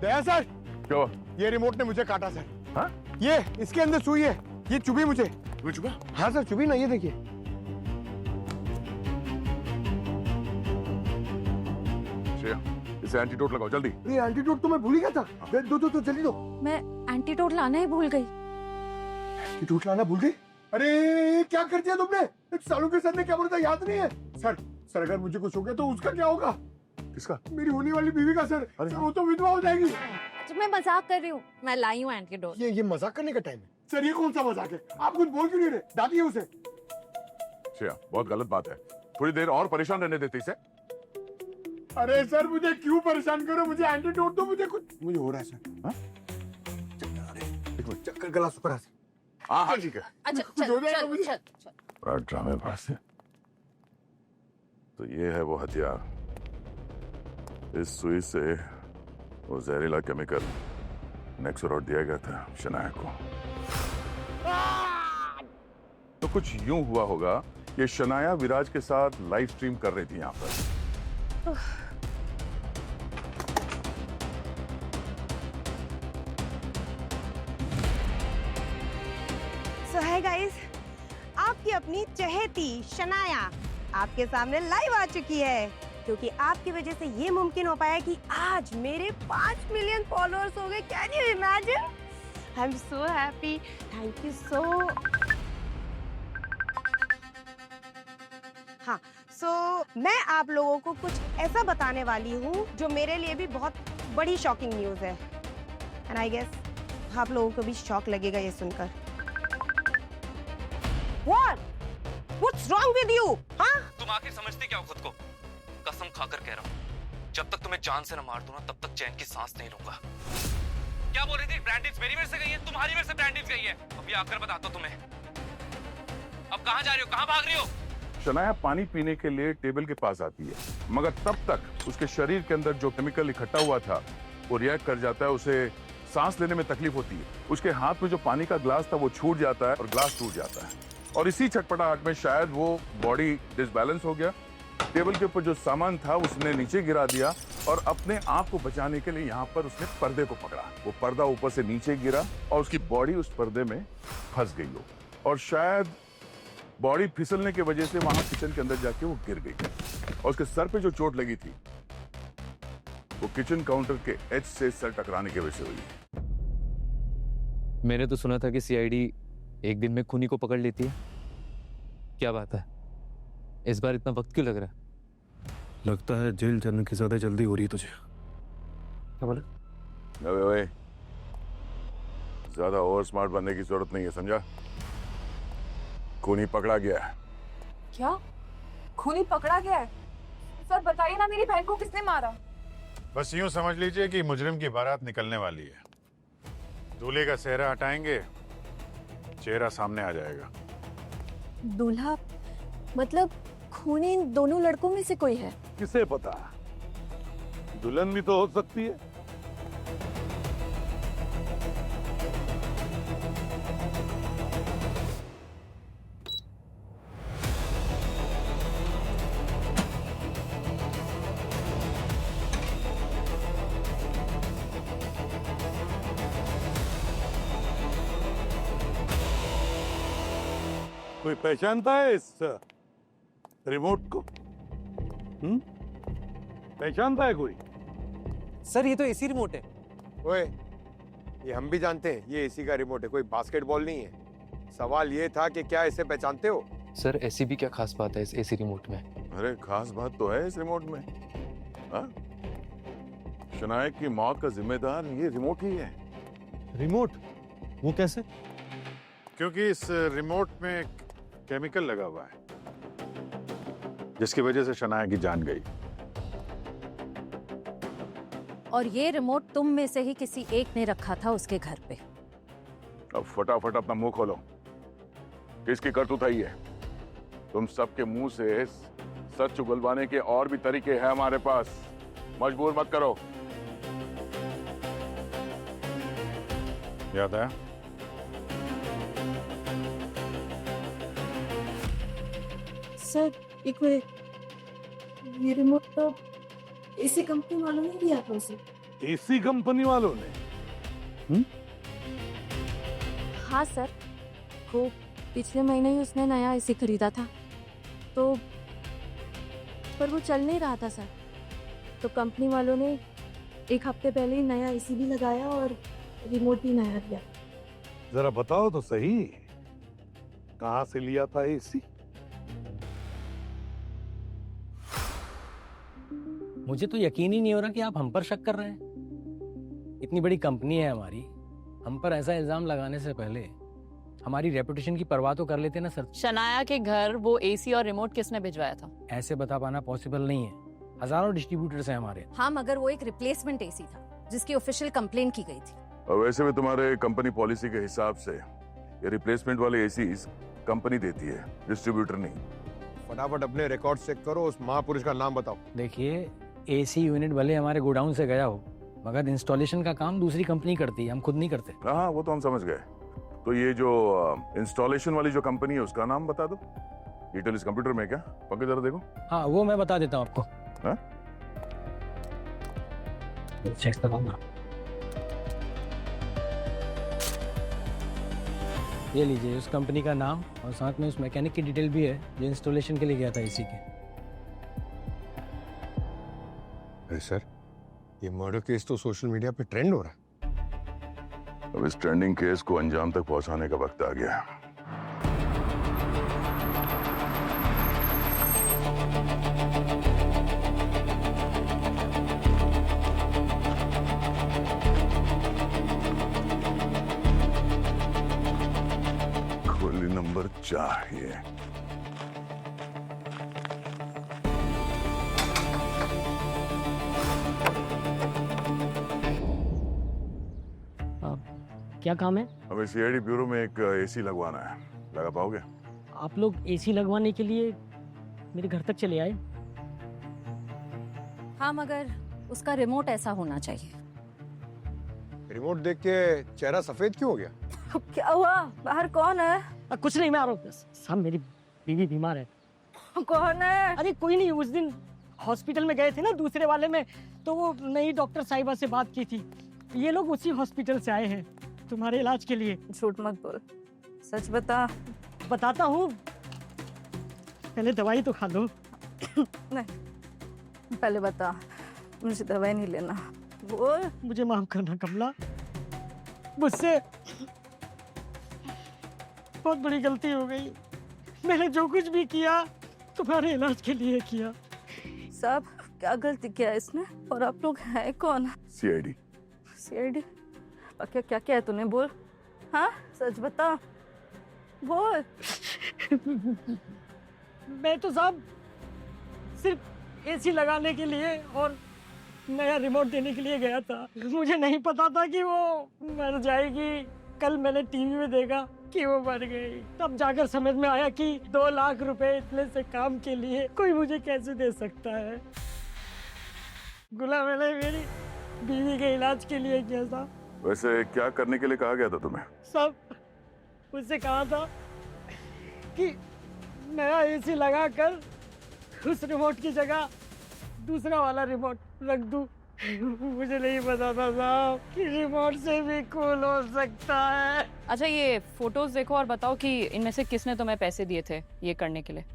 दया सर, क्या? ये रिमोट ने मुझे काटा सर। हाँ? ये इसके अंदर सुई है, ये चुभी मुझे। तुम्हें चुभा? हाँ सर, चुभी ना, ये देखिए। इसे एंटीडोट लगाओ जल्दी। ये एंटीडोट तो मैं भूल ही गया था। दो जल्दी दो। मैं एंटीडोट लाना ही भूल गई। एंटीडोट लाना भूल गई? अरे क्या कर दिया तुमने? सालू के सर ने क्या बोला था याद नहीं है? सर अगर मुझे कुछ हो गया तो उसका क्या होगा? किसका? मेरी होने वाली बीवी का सर। वो तो विधवा हो जाएगी। तो मैं मजाक कर रही हूँ, मैं लाई हूँ एंटीडोट। ये मजाक करने का टाइम है सर? ये कौन सा मजाक है? आप कुछ बोल क्यों नहीं रहे? डांटिए उसे। बहुत गलत बात है, थोड़ी देर और परेशान रहने देते इसे। अरे सर मुझे क्यों परेशान करो? मुझे एंटीडोट दो, मुझे हो रहा है सर। हाँ? चक्कर गला सुकरा से। हाँ ठीक है। अच्छा बड़ा ड्रामेबाज है। तो ये है वो हथियार, इस सुई से वो जहरीला केमिकल नेक्सोरॉड दिया गया था शनाया को। तो कुछ यूं हुआ होगा, ये शनाया विराज के साथ लाइव स्ट्रीम कर रही थी यहाँ पर। सो है गाइस, आपकी अपनी चहेती शनाया आपके सामने लाइव आ चुकी है, क्योंकि आपकी वजह से ये मुमकिन हो पाया कि आज मेरे 5 मिलियन फॉलोअर्स हो गए। Can you imagine? I am so happy, thank you so. हाँ, सो मैं आप लोगों को कुछ ऐसा बताने वाली हूँ जो मेरे लिए भी बहुत बड़ी शॉकिंग न्यूज़ है, एंड आई गेस आप लोगों को भी शॉक लगेगा ये सुनकर। What? What's wrong with you? हाँ? तुम आखिर समझती क्या हो खुद को? कसम खाकर कह रहा हूँ, जब तक तुम्हें जान से न मार दूं ना, तब तक चैन की सांस नहीं लूंगा। क्या बोल रही थी? ब्रांडिज मेरी वजह से गई है, तुम्हारी वजह से ब्रांडिज गई है। अभी आकर बताता हूँ तुम्हें। अब कहाँ जा रही हो, कहाँ भाग रही हो? शनाया पानी पीने के लिए टेबल के पास आती है, मगर तब तक उसके शरीर के अंदर जो केमिकल इकट्ठा हुआ था वो रिएक्ट कर जाता है, उसे सांस लेने में तकलीफ होती है। उसके हाथ में जो पानी का ग्लास था वो छूट जाता है और ग्लास टूट जाता है, और इसी छटपटाहट में शायद वो बॉडी डिसबैलेंस हो गया। टेबल के ऊपर जो सामान था उसने नीचे गिरा दिया और अपने आप को बचाने के लिए यहाँ पर उसने पर्दे को पकड़ा। वो पर्दा ऊपर से नीचे गिरा और उसकी बॉडी उस पर्दे में फंस गई हो, और शायद बॉडी फिसलने की वजह से वहां किचन के अंदर जाके वो गिर गई, और उसके सर पे जो चोट लगी थी वो किचन काउंटर के एज से सर टकराने की वजह से हुई है। मैंने तो सुना था कि सीआईडी एक दिन में खूनी को पकड़ लेती है। क्या बात है, इस बार इतना वक्त क्यों लग रहा है? लगता है जेल जाने की ज्यादा जल्दी हो रही है तुझे। क्या बोले? ओए, ज्यादा ओवर स्मार्ट बनने की जरूरत नहीं है, समझा? खूनी पकड़ा गया है। क्या खूनी पकड़ा गया है? सर बताइए ना, मेरी बहन को किसने मारा? बस यूं समझ लीजिए कि मुजरिम की बारात निकलने वाली है। दूल्हे का सेहरा हटाएंगे, चेहरा सामने आ जाएगा। दूल्हा मतलब खूनी इन दोनों लड़कों में से कोई है? किसे पता, दुल्हन भी तो हो सकती है। कोई पहचानता है इस रिमोट को? पहचानता है कोई? सर ये तो एसी रिमोट है। ओए, ये हम भी जानते हैं, ये एसी का रिमोट है, कोई बास्केटबॉल नहीं है। सवाल ये था कि क्या इसे पहचानते हो? सर ऐसी भी क्या खास बात है इस एसी रिमोट में? अरे खास बात तो है इस रिमोट में। हाँ? शनाया की मौत का जिम्मेदार ये रिमोट ही है। रिमोट? वो कैसे? क्योंकि इस रिमोट में केमिकल लगा हुआ है जिसकी वजह से शनाया की जान गई। और ये रिमोट तुम में से ही किसी एक ने रखा था उसके घर पे। अब फटाफट अपना मुंह खोलो, किसकी करतूत है ये? तुम सबके मुंह से सच उगलवाने के और भी तरीके हैं हमारे पास, मजबूर मत करो। याद आया? सर एक मिनट, ये रिमोट तो एसी कंपनी वालों ने दिया था उसे। एसी कंपनी वालों ने? हाँ सर, वो पिछले महीने ही उसने नया एसी खरीदा था, तो पर वो चल नहीं रहा था सर, तो कंपनी वालों ने एक हफ्ते पहले ही नया एसी भी लगाया और रिमोट भी नया दिया। जरा बताओ तो सही, कहाँ से लिया था एसी? मुझे तो यकीन ही नहीं हो रहा कि आप हम पर शक कर रहे हैं। इतनी बड़ी कंपनी है हमारी, हम पर ऐसा इल्जाम लगाने से पहले हमारी रेपुटेशन की परवाह तो कर लेते ना सर। शनाया के घर वो एसी और रिमोट किसने भिजवाया था? ऐसे बता पाना पॉसिबल नहीं है, हजारों डिस्ट्रीब्यूटर्स हैं हमारे। हाँ, मगर वो एक रिप्लेसमेंट एसी था जिसकी ऑफिशियल कंप्लेंट की गई थी। और वैसे भी तुम्हारे कंपनी पॉलिसी के हिसाब से ये रिप्लेसमेंट वाले एसीज कंपनी देती है, डिस्ट्रीब्यूटर नहीं। फटाफट अपने रिकॉर्ड चेक करो, उस महापुरुष का नाम बताओ। देखिए, एसी यूनिट भले हमारे गोडाउन से गया हो, मगर इंस्टॉलेशन का काम दूसरी कंपनी करती है, हम खुद नहीं करते। हाँ, वो तो हम समझ गए। तो ये जो इंस्टॉलेशन वाली जो कंपनी है उसका नाम बता दो। डिटेल इस कंप्यूटर में क्या? पंकज जरा देखो। हाँ, वो मैं बता देता हूँ आपको। हाँ? चेक करवाऊंगा। ये लीजिए उस कंपनी का नाम और साथ में उस मैकेनिक की डिटेल भी है जो इंस्टॉलेशन के लिए गया था एसी के। अरे सर, ये मर्डर केस तो सोशल मीडिया पे ट्रेंड हो रहा है। अब इस ट्रेंडिंग केस को अंजाम तक पहुंचाने का वक्त आ गया है। गोली नंबर 4 ये। क्या काम है? हमें सीआईडी ब्यूरो में एक एसी लगवाना है, लगा पाओगे? आप लोग एसी लगवाने के लिए मेरे घर तक चले आए? हाँ, मगर उसका रिमोट ऐसा होना चाहिए। रिमोट देख के चेहरा सफेद क्यों हो गया? क्या हुआ? बाहर कौन है? कुछ नहीं, मैं आ रहा हूँ। साहब, मेरी बीवी बीमार है। कौन है? अरे कोई नहीं, उस दिन हॉस्पिटल में गए थे ना दूसरे वाले में, तो वो नई डॉक्टर साहिबा से बात की थी। ये लोग उसी हॉस्पिटल से आए हैं तुम्हारे इलाज के लिए। झूठ मत बोल, सच बता। बताता हूँ, पहले दवाई तो खा लो। नहीं, पहले बता मुझे दवाई नहीं लेना। बोल। मुझे माफ करना कमला, मुझसे बहुत बड़ी गलती हो गई। मैंने जो कुछ भी किया तुम्हारे इलाज के लिए किया। साहब क्या गलती किया इसने? और आप लोग हैं कौन? सीआईडी। सीआईडी? क्या क्या क्या है तूने? बोल। हाँ सच बता, बोल। मैं तो साहब सिर्फ एसी लगाने के लिए और नया रिमोट देने के लिए गया था। मुझे नहीं पता था कि वो मर जाएगी। कल मैंने टीवी में देखा कि वो मर गई, तब जाकर समझ में आया कि 2 लाख रुपए इतने से काम के लिए कोई मुझे कैसे दे सकता है। गुलाम, मैंने मेरी बीवी के इलाज के लिए किया था। वैसे क्या करने के लिए कहा गया था तुम्हें? सब उससे कहा था कि नया एसी लगाकर उस रिमोट की जगह दूसरा वाला रिमोट रख दूं। मुझे नहीं पता था साहब कि रिमोट से भी कूल हो सकता है। अच्छा, ये फोटोज देखो और बताओ कि इनमें से किसने तुम्हें पैसे दिए थे ये करने के लिए।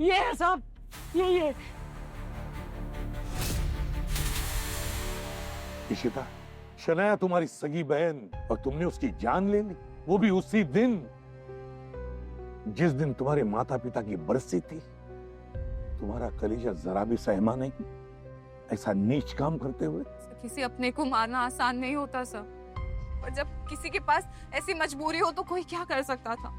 ये है साहब, यही है। इशिता, शनाया तुम्हारी सगी बहन और तुमने उसकी जान ले ली, वो भी उसी दिन जिस दिन तुम्हारे माता पिता की बरसी थी। तुम्हारा कलेजा जरा भी सहमा नहीं ऐसा नीच काम करते हुए। किसी अपने को मारना आसान नहीं होता सर, और जब किसी के पास ऐसी मजबूरी हो तो कोई क्या कर सकता था।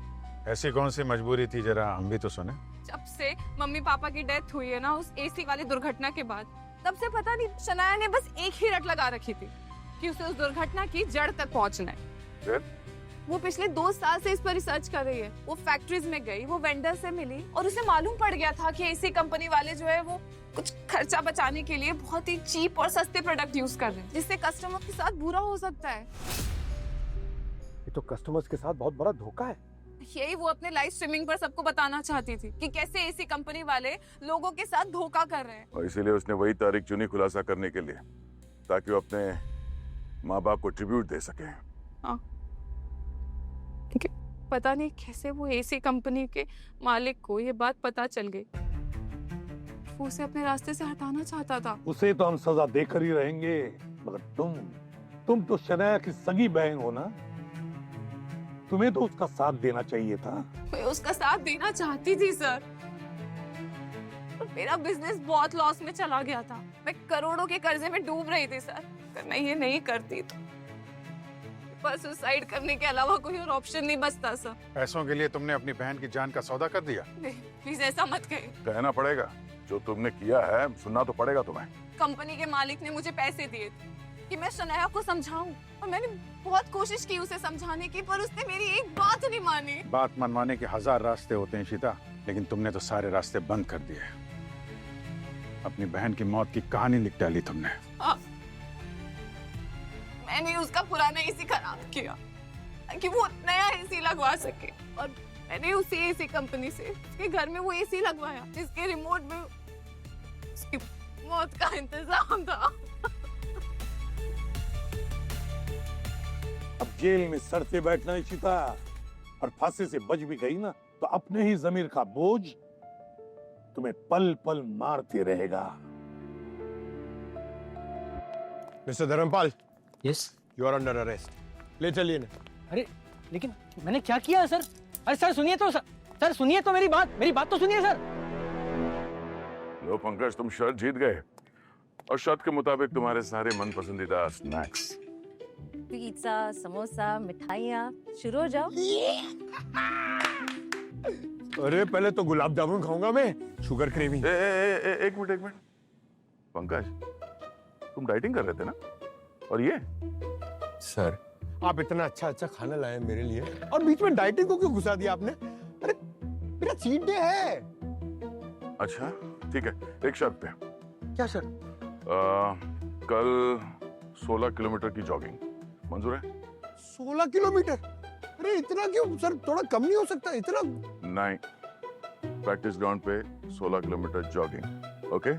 ऐसी कौन सी मजबूरी थी, जरा हम भी तो सुने। जब से मम्मी पापा की डेथ हुई है ना उस एसी वाली दुर्घटना के बाद, तब से पता नहीं शनाया ने बस एक ही रट लगा रखी थी कि उसे उस दुर्घटना की जड़ तक पहुंचना है। वो पिछले 2 साल से इस पर रिसर्च कर रही है। वो फैक्ट्रीज में गई, वो वेंडर से मिली और उसे मालूम पड़ गया था कि एसी कंपनी वाले जो है वो कुछ खर्चा बचाने के लिए बहुत ही चीप और सस्ते प्रोडक्ट यूज कर रहे हैं, जिससे कस्टमर के साथ बुरा हो सकता है। ये तो कस्टमर्स के साथ बहुत बड़ा धोखा है। यही वो अपने लाइव स्ट्रीमिंग पर सबको बताना चाहती थी कि कैसे एसी कंपनी वाले लोगों के साथ धोखा कर रहे हैं। और इसीलिए उसने वही तारीख चुनी खुलासा करने के लिए, ताकि वो अपने माँ बाप को ट्रिब्यूट दे सके। हाँ, ठीक है। पता नहीं कैसे वो एसी कंपनी के मालिक को ये बात पता चल गई। वो उसे अपने रास्ते से हटाना चाहता था। उसे तो हम सजा देकर ही रहेंगे, मगर तुम तो शनाया की सगी बहन हो ना, तुम्हें तो उसका साथ देना चाहिए था। मैं उसका साथ देना चाहती थी सर, पर मेरा बिजनेस बहुत लॉस में चला गया था। मैं करोड़ों के कर्जे में डूब रही थी सर। अगर मैं ये नहीं करती तो पर सुसाइड करने के अलावा कोई और ऑप्शन नहीं बचता सर। पैसों के लिए तुमने अपनी बहन की जान का सौदा कर दिया? प्लीज ऐसा मत कहिए। कहना पड़ेगा, जो तुमने किया है सुनना तो पड़ेगा तुम्हें। कंपनी के मालिक ने मुझे पैसे दिए थे कि मैं शनाया को समझाऊं, और मैंने बहुत कोशिश की उसे समझाने की, पर उसने मेरी एक बात नहीं मानी। बात मनवाने के 1000 रास्ते होते हैं शीता, लेकिन तुमने तो सारे रास्ते बंद कर दिए। अपनी बहन की मौत की कहानी लिख डाली तुमने। मैंने उसका पुराना एसी खराब किया कि वो नया एसी लगवा सके, और मैंने उसी एसी कंपनी से उसके घर में वो एसी लगवाया जिसके रिमोट में उसकी मौत का इंतजाम था। अब जेल में सड़ते बैठना है चिता, और फांसी से बच भी गई ना तो अपने ही जमीर का बोझ तुम्हें पल पल मारते रहेगा। Mister Dharampal, yes, you are under arrest. ले चलिए ना। अरे लेकिन मैंने क्या किया है सर? अरे सर सुनिए तो, सर सुनिए तो मेरी बात तो सुनिए सर। लो पंकज, तुम शर्त जीत गए, और शर्त के मुताबिक तुम्हारे सारे मन पसंदीदा स्नैक्स, पिज्जा, समोसा, मिठाइयाँ, शुरू हो जाओ। अरे पहले तो गुलाब जामुन खाऊंगा मैं, शुगर क्रेविंग। एक मिनट पंकज, तुम डाइटिंग कर रहे थे ना? और ये सर, आप इतना अच्छा अच्छा खाना लाए मेरे लिए, और बीच में डाइटिंग को क्यों घुसा दिया आपने? अरे मेरा चीट डे है। अच्छा ठीक है, एक शर्त पे। क्या शर्त? कल 16 किलोमीटर की जॉगिंग मंजूर है? 16 किलोमीटर? अरे इतना क्यों सर, थोड़ा कम नहीं हो सकता इतना? नहीं, प्रैक्टिस ग्राउंड पे 16 kilometre jogging. Okay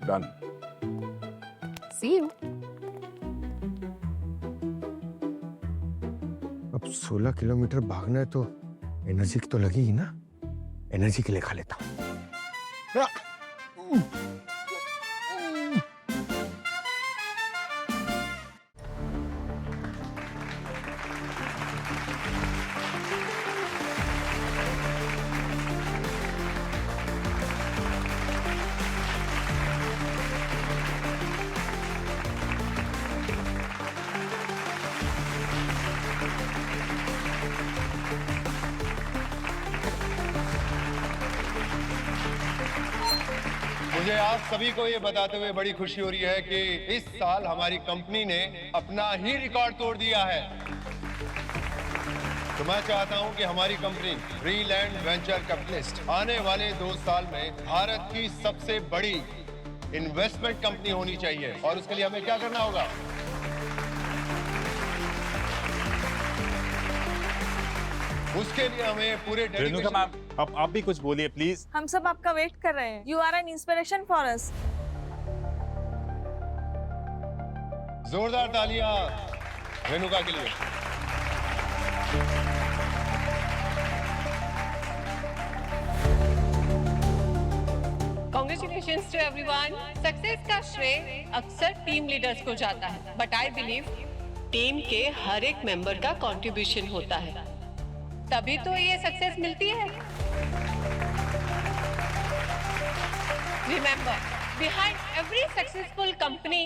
done. See you. अब 16 किलोमीटर भागना है तो एनर्जी तो लगेगी ना, एनर्जी के लिए खा लेता हूँ। मुझे आप सभी को ये बताते हुए बड़ी खुशी हो रही है कि इस साल हमारी कंपनी ने अपना ही रिकॉर्ड तोड़ दिया है। तो मैं चाहता हूं कि हमारी कंपनी फ्रीलैंड वेंचर कैपिटलिस्ट आने वाले 2 साल में भारत की सबसे बड़ी इन्वेस्टमेंट कंपनी होनी चाहिए। और उसके लिए हमें क्या करना होगा? उसके लिए हमें पूरे रेणुका मैम, अब आप भी कुछ बोलिए प्लीज। हम सब आपका वेट कर रहे हैं। You are an inspiration for us. जोरदार तालियां रेणुका के लिए। Congratulations to everyone. सक्सेस का श्रेय अक्सर टीम लीडर्स को जाता है, बट आई बिलीव टीम के हर एक मेंबर का कंट्रीब्यूशन होता है, तभी तो ये सक्सेस मिलती है। Remember, behind every successful company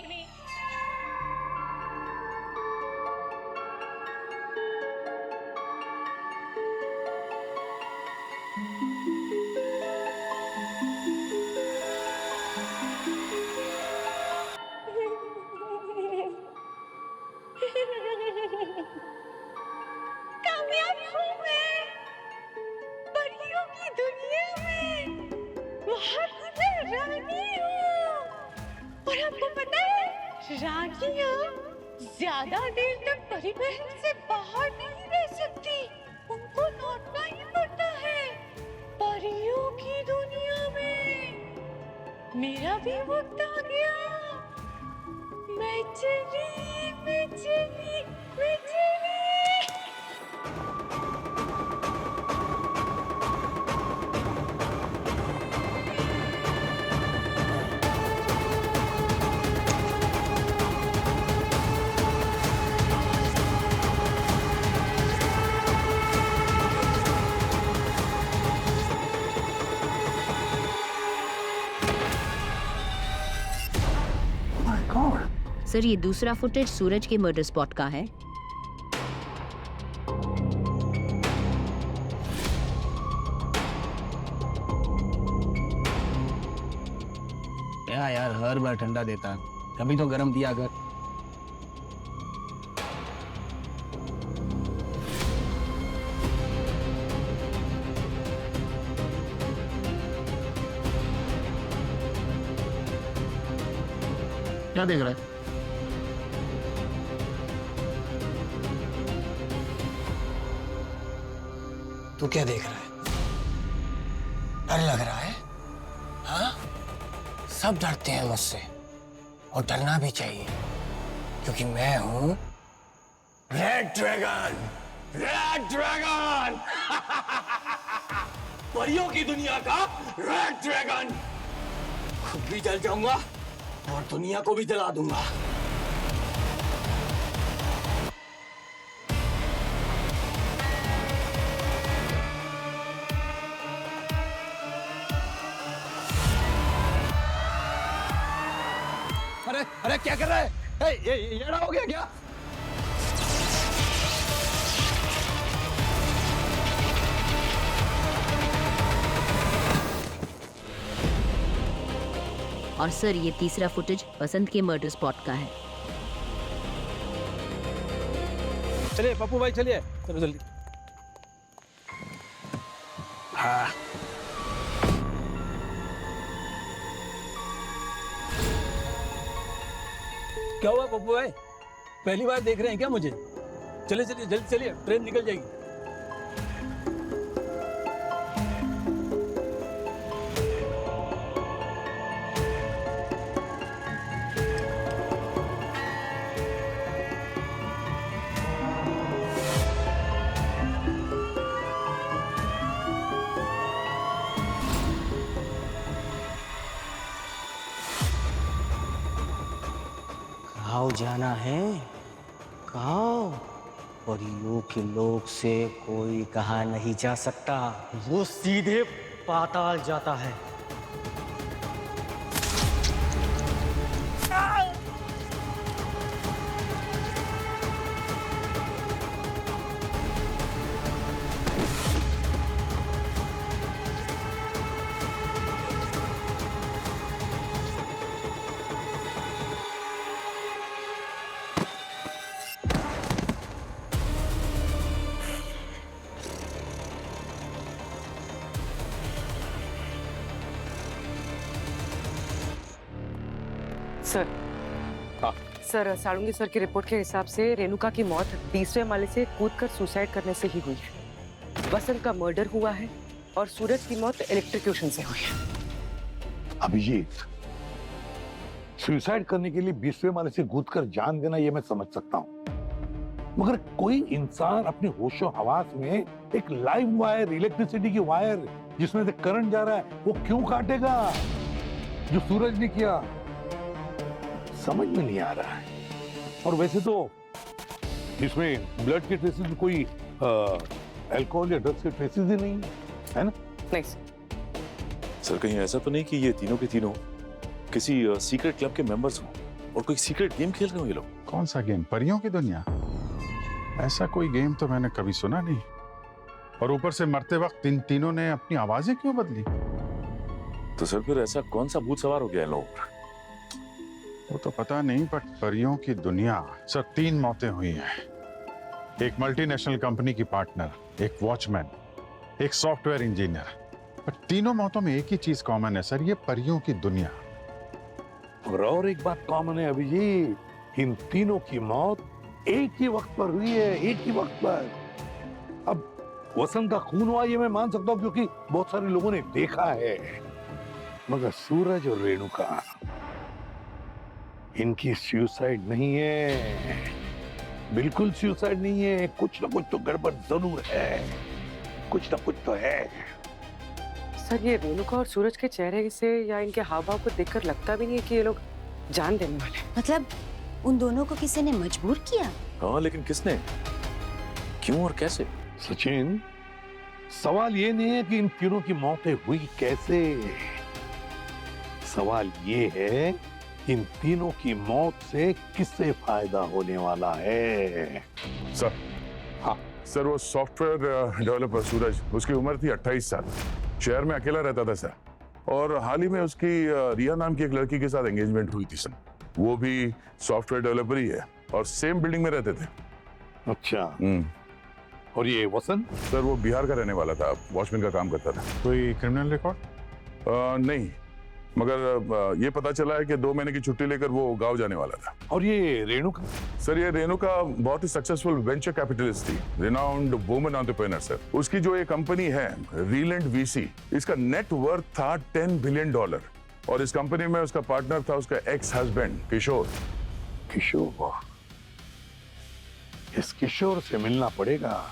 कामयाब हूँ मैं परियों की दुनिया में, बहुत रानी हूँ। और आपको पता है, रानियाँ ज्यादा देर तक परिमहल से बाहर नहीं रह सकती, उनको लौटना ही पड़ता है परियों की दुनिया में। मेरा भी वक्त आ गया, मैं चली, मैं चली, मैं चली। सर, ये दूसरा फुटेज सूरज के मर्डर स्पॉट का है। क्या यार, हर बार ठंडा देता, कभी तो गर्म दिया कर। क्या देख रहा है? तू क्या देख रहा है? डर लग रहा है? हाँ? सब डरते हैं मुझसे, और डरना भी चाहिए, क्योंकि मैं हूं रेड ड्रैगन। Red dragon. परियों की दुनिया का रेड ड्रैगन। खुद भी जल जाऊंगा और दुनिया को भी जला दूंगा। अरे अरे क्या कर रहा है? ये येड़ा हो गया क्या? और सर, ये तीसरा फुटेज बसंत के मर्डर स्पॉट का है। चलिए पप्पू भाई, चलिए, चलो जल्दी। हाँ। क्या हुआ पप्पू भाई, पहली बार देख रहे हैं क्या मुझे? चलिए चलिए जल्दी चलिए, ट्रेन निकल जाएगी। कहाँ जाना है? कहाँ? परियों के लोक से कोई कहा नहीं जा सकता, वो सीधे पाताल जाता है। सर हाँ सर, साळुंगी सर की रिपोर्ट के हिसाब से रेणुका की मौत 20वें माले से कूदकर सुसाइड करने से ही हुई है। वसंत का मर्डर हुआ है और सूरज की मौत इलेक्ट्रोक्यूशन से हुई है। अभिजीत, सुसाइड करने के लिए 20वें माले से कूदकर जान देना ये मैं समझ सकता हूँ, मगर कोई इंसान अपने होशो हवास में एक लाइव वायर, इलेक्ट्रिसिटी की वायर जिसमें से करंट जा रहा है, वो क्यों काटेगा जो सूरज ने किया? समझ में नहीं आ रहा है। और वैसे तो इसमें ब्लड के ट्रेसेस में कोई अल्कोहल या ड्रग्स के ट्रेसेस ही नहीं है ना? नहीं सर, कहीं ऐसा तो नहीं कि ये तीनों के तीनों किसी सीक्रेट क्लब के मेंबर्स हों और कोई सीक्रेट गेम खेल रहे हो ये लोग? कौन सा गेम? परियों की दुनिया? ऐसा कोई गेम तो मैंने कभी सुना नहीं। और ऊपर से मरते वक्त इन तीनों ने अपनी आवाजें क्यों बदली? तो सर फिर ऐसा कौन सा भूत सवार हो गया है लोगों पर? वो तो पता नहीं, बट परियों की दुनिया सर 3 मौतें हुई हैं। एक मल्टीनेशनल कंपनी की पार्टनर, एक वॉचमैन, एक सॉफ्टवेयर इंजीनियर। पर तीनों मौतों में एक ही चीज कॉमन है सर, ये परियों की दुनिया। और एक बात कॉमन है अभिजीत, इन तीनों की मौत एक ही वक्त पर हुई है, एक ही वक्त पर। अब वसंत का खून हुआ ये मैं मान सकता हूँ क्योंकि बहुत सारे लोगों ने देखा है, मगर सूरज और रेणुका, इनकी सुसाइड नहीं है, बिल्कुल सुसाइड नहीं है। कुछ ना कुछ तो गड़बड़ जरूर है, कुछ ना कुछ तो है। सर, ये रेणुका और सूरज के चेहरे से या इनके हाव भाव को देखकर लगता भी नहीं है कि ये लोग जान देने वाले। मतलब उन दोनों को किसी ने मजबूर किया? हाँ, लेकिन किसने, क्यों और कैसे? सचिन, सवाल ये नहीं है कि इन तीनों की मौतें हुई कैसे, सवाल ये है इन तीनों की मौत से किससे फायदा होने वाला है। सर, हाँ सर, वो सॉफ्टवेयर डेवलपर सूरज, उसकी उम्र थी 28 साल। शहर में अकेला रहता था सर, और हाल ही में उसकी रिया नाम की एक लड़की के साथ एंगेजमेंट हुई थी सर। वो भी सॉफ्टवेयर डेवलपर ही है और सेम बिल्डिंग में रहते थे। अच्छा। और ये वसंत? सर, वो बिहार का रहने वाला था, वॉचमैन का काम करता था। कोई क्रिमिनल रिकॉर्ड? नहीं, मगर ये पता चला है कि 2 महीने की छुट्टी लेकर वो गांव जाने वाला था। और ये रेणुका? सर, ये रेणुका बहुत ही सक्सेसफुल वेंचर कैपिटलिस्ट थी, रिनाउंड वुमन एंटरप्रेन्योर सर। उसकी जो ये कंपनी है रीलैंड वीसी, इसका नेट वर्थ था $10 बिलियन, और इस कंपनी में उसका पार्टनर था उसका एक्स हस्बैंड किशोर। किशोर? इस किशोर से मिलना पड़ेगा।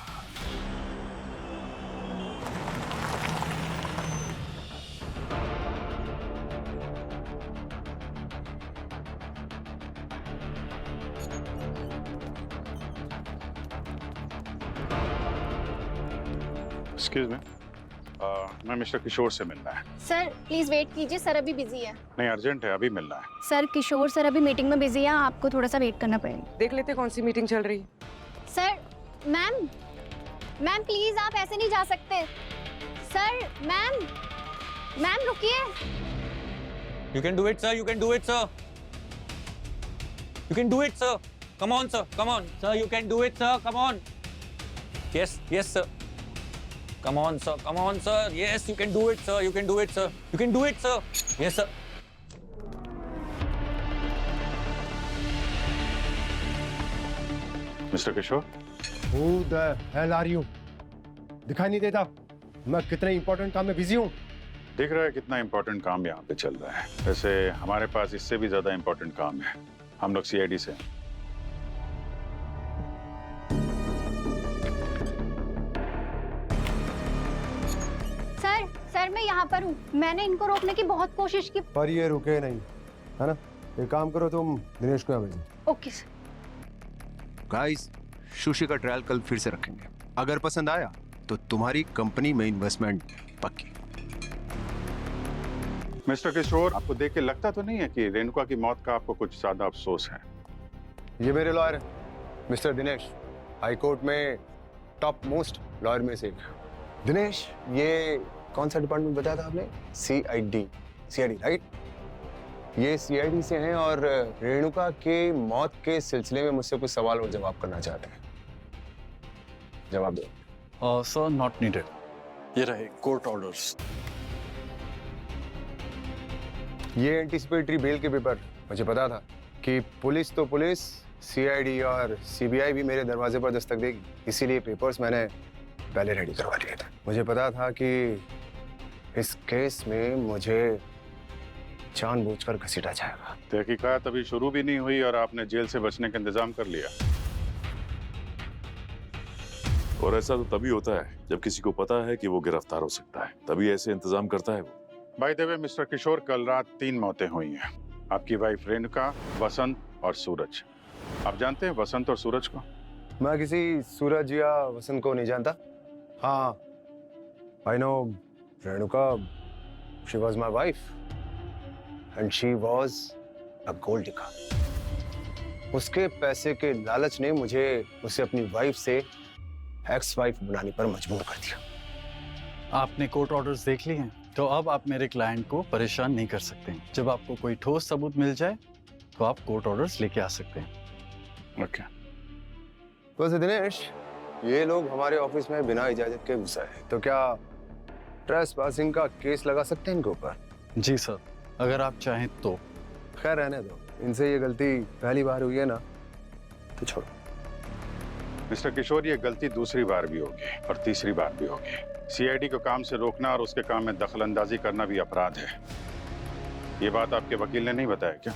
एक्सक्यूज मी, मैं मिस्टर किशोर से मिलना है। सर प्लीज वेट कीजिए, सर अभी बिजी है। नहीं, अर्जेंट है, अभी मिलना है। सर किशोर सर अभी मीटिंग में बिजी है, आपको थोड़ा सा वेट करना पड़ेगा। देख लेते कौन सी मीटिंग चल रही है। सर मैम, मैम प्लीज आप ऐसे नहीं जा सकते। सर मैम, मैम रुकिए। You can do it, sir. You can do it, sir. You can do it, sir. Come on, sir. Come on, sir. You can do it, sir. Come on. Yes, yes, sir. Come on, sir. Come on, sir. Yes, you can do it, sir. You can do it, sir. You can do it, sir. Yes, sir. Mister Kishore? Who the hell are you? दिखाई नहीं देता मैं कितने इंपॉर्टेंट काम में बिजी हूँ। दिख रहा है कितना इंपॉर्टेंट काम यहाँ पे चल रहा है। वैसे हमारे पास इससे भी ज्यादा इंपॉर्टेंट काम है। हम लोग सीआईडी से हैं। सर मैं यहाँ पर हूँ, मैंने इनको रोकने की बहुत कोशिश की पर ये रुके नहीं, है ना? एक काम करो तुम दिनेश को यहाँ भेजो। Okay sir. गाइस, सुशी का ट्रायल कल फिर से रखेंगे। अगर पसंद आया तो तुम्हारी कंपनी में इन्वेस्टमेंट पक्की। मिस्टर किशोर, आपको देख के लगता तो नहीं है कि रेणुका की मौत का आपको कुछ ज्यादा अफसोस है? ये मेरे लॉयर है मिस्टर दिनेश, हाई कोर्ट में टॉप मोस्ट लॉयर में से एक। दिनेश, ये कौन सा डिपार्टमेंट बताया था आपने? CID right? ये सीआईडी से हैं और रेणुका के मौत के सिलसिले में मुझसे कुछ सवाल और जवाब करना चाहते हैं। जवाब दो। Sir, not needed. ये रहे कोर्ट ऑर्डर्स। ये एंटीसिपेटरी बेल के पेपर मुझे पता था कि पुलिस तो पुलिस, सीआईडी और सीबीआई भी मेरे दरवाजे पर दस्तक देगी, इसीलिए पेपर्स मैंने पहले रेडी करवा लिए थे। मुझे पता था कि इस केस में मुझे जानबूझकर घसीटा जाएगा। तहकीकात अभी शुरू भी नहीं हुई और आपने जेल से बचने का इंतजाम कर लिया। और ऐसा तो तभी होता है जब किसी को पता है कि वो गिरफ्तार हो सकता है, तभी ऐसे इंतजाम करता है वो। बाय द वे मिस्टर किशोर, कल रात 3 मौतें हुई हैं। आपकी वाइफ रेणुका, वसंत और सूरज। आप जानते हैं वसंत और सूरज को? मैं किसी सूरज या वसंत को नहीं जानता। हाँ, I know Renuka, she was my wife and she was a gold digger. उसके पैसे के लालच ने मुझे उसे अपनी वाइफ से एक्स वाइफ बनाने पर मजबूर कर दिया। आपने कोर्ट ऑर्डर्स देख लिए हैं, तो अब आप मेरे क्लाइंट को परेशान नहीं कर सकते हैं। जब आपको कोई ठोस सबूत मिल जाए तो आप कोर्ट ऑर्डर्स लेके आ सकते हैं। ओके। वैसे दिनेश, ये लोग हमारे ऑफिस में बिना इजाजत के घुसा है, तो क्या ट्रेसपासिंग का केस लगा सकते हैं इनके ऊपर? जी सर, अगर आप चाहें तो। खैर रहने दो, इनसे ये गलती पहली बार हुई है ना, तो छोड़ो। मिस्टर किशोर, ये गलती दूसरी बार भी होगी और तीसरी बार भी होगी। सीआईडी को काम से रोकना और उसके काम में दखलंदाजी करना भी अपराध है। ये बात आपके वकील ने नहीं बताया क्या?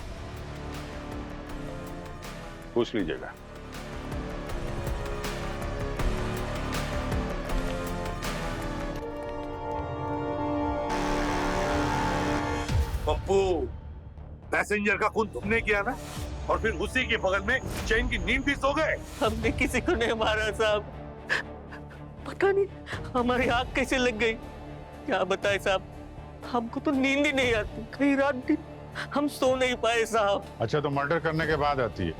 पूछ लीजिएगा। पप्पू, पैसेंजर का खून तुमने किया ना, और फिर उसी के बगल में चैन की नींद भी सो गए। हमने किसी को नहीं मारा साहब, पता नहीं हमारी आँख कैसे लग गई, क्या बताए साहब। हमको तो नींद ही नहीं आती, कई रात दिन हम सो नहीं पाए साहब। अच्छा, तो मर्डर करने के बाद आती है?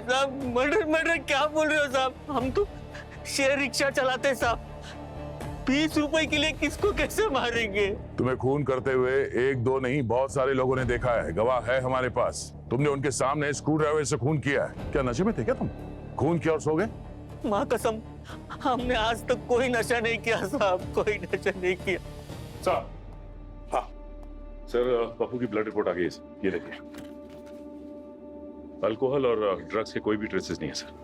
साहब मर्डर क्या बोल रहे हो साहब, हम तो शेयर रिक्शा चलाते साहब, 20 रुपए के लिए किसको कैसे मारेंगे? तुम्हें खून करते हुए 1-2 नहीं, बहुत सारे लोगों ने देखा है, गवाह है हमारे पास। तुमने उनके सामने स्क्रू ड्राइवर से खून किया है। क्या नशे में थे क्या तुम? खून किया और सो गए? माँ कसम, हमने आज तक कोई नशा नहीं किया साहब, कोई नशा नहीं किया। साहब, हाँ सर, पप्पू की ब्लड रिपोर्ट आ गई है। ये देखिए, अल्कोहल और ड्रग्स के कोई भी ट्रेसेस नहीं है सर।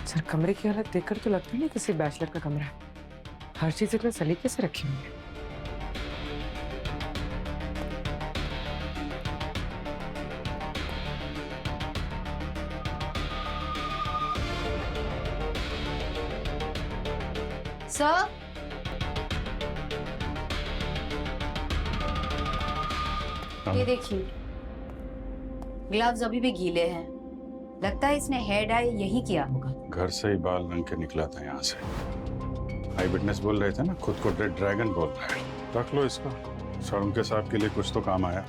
सर, कमरे की हालत देखकर तो लगता नहीं किसी बैचलर का कमरा है। हर चीज इतने सलीके से रखी हुई है। सर, ये देखिए, ग्लव्स अभी भी गीले हैं। लगता है इसने हेयर डाई यही किया होगा। घर से ही बाल रंग के निकला था यहाँ से। आई विटनेस बोल रहे थे ना, खुद को रेड ड्रैगन बोल रहा है। रख लो इसको, शर्म के साहब के लिए कुछ तो काम आया।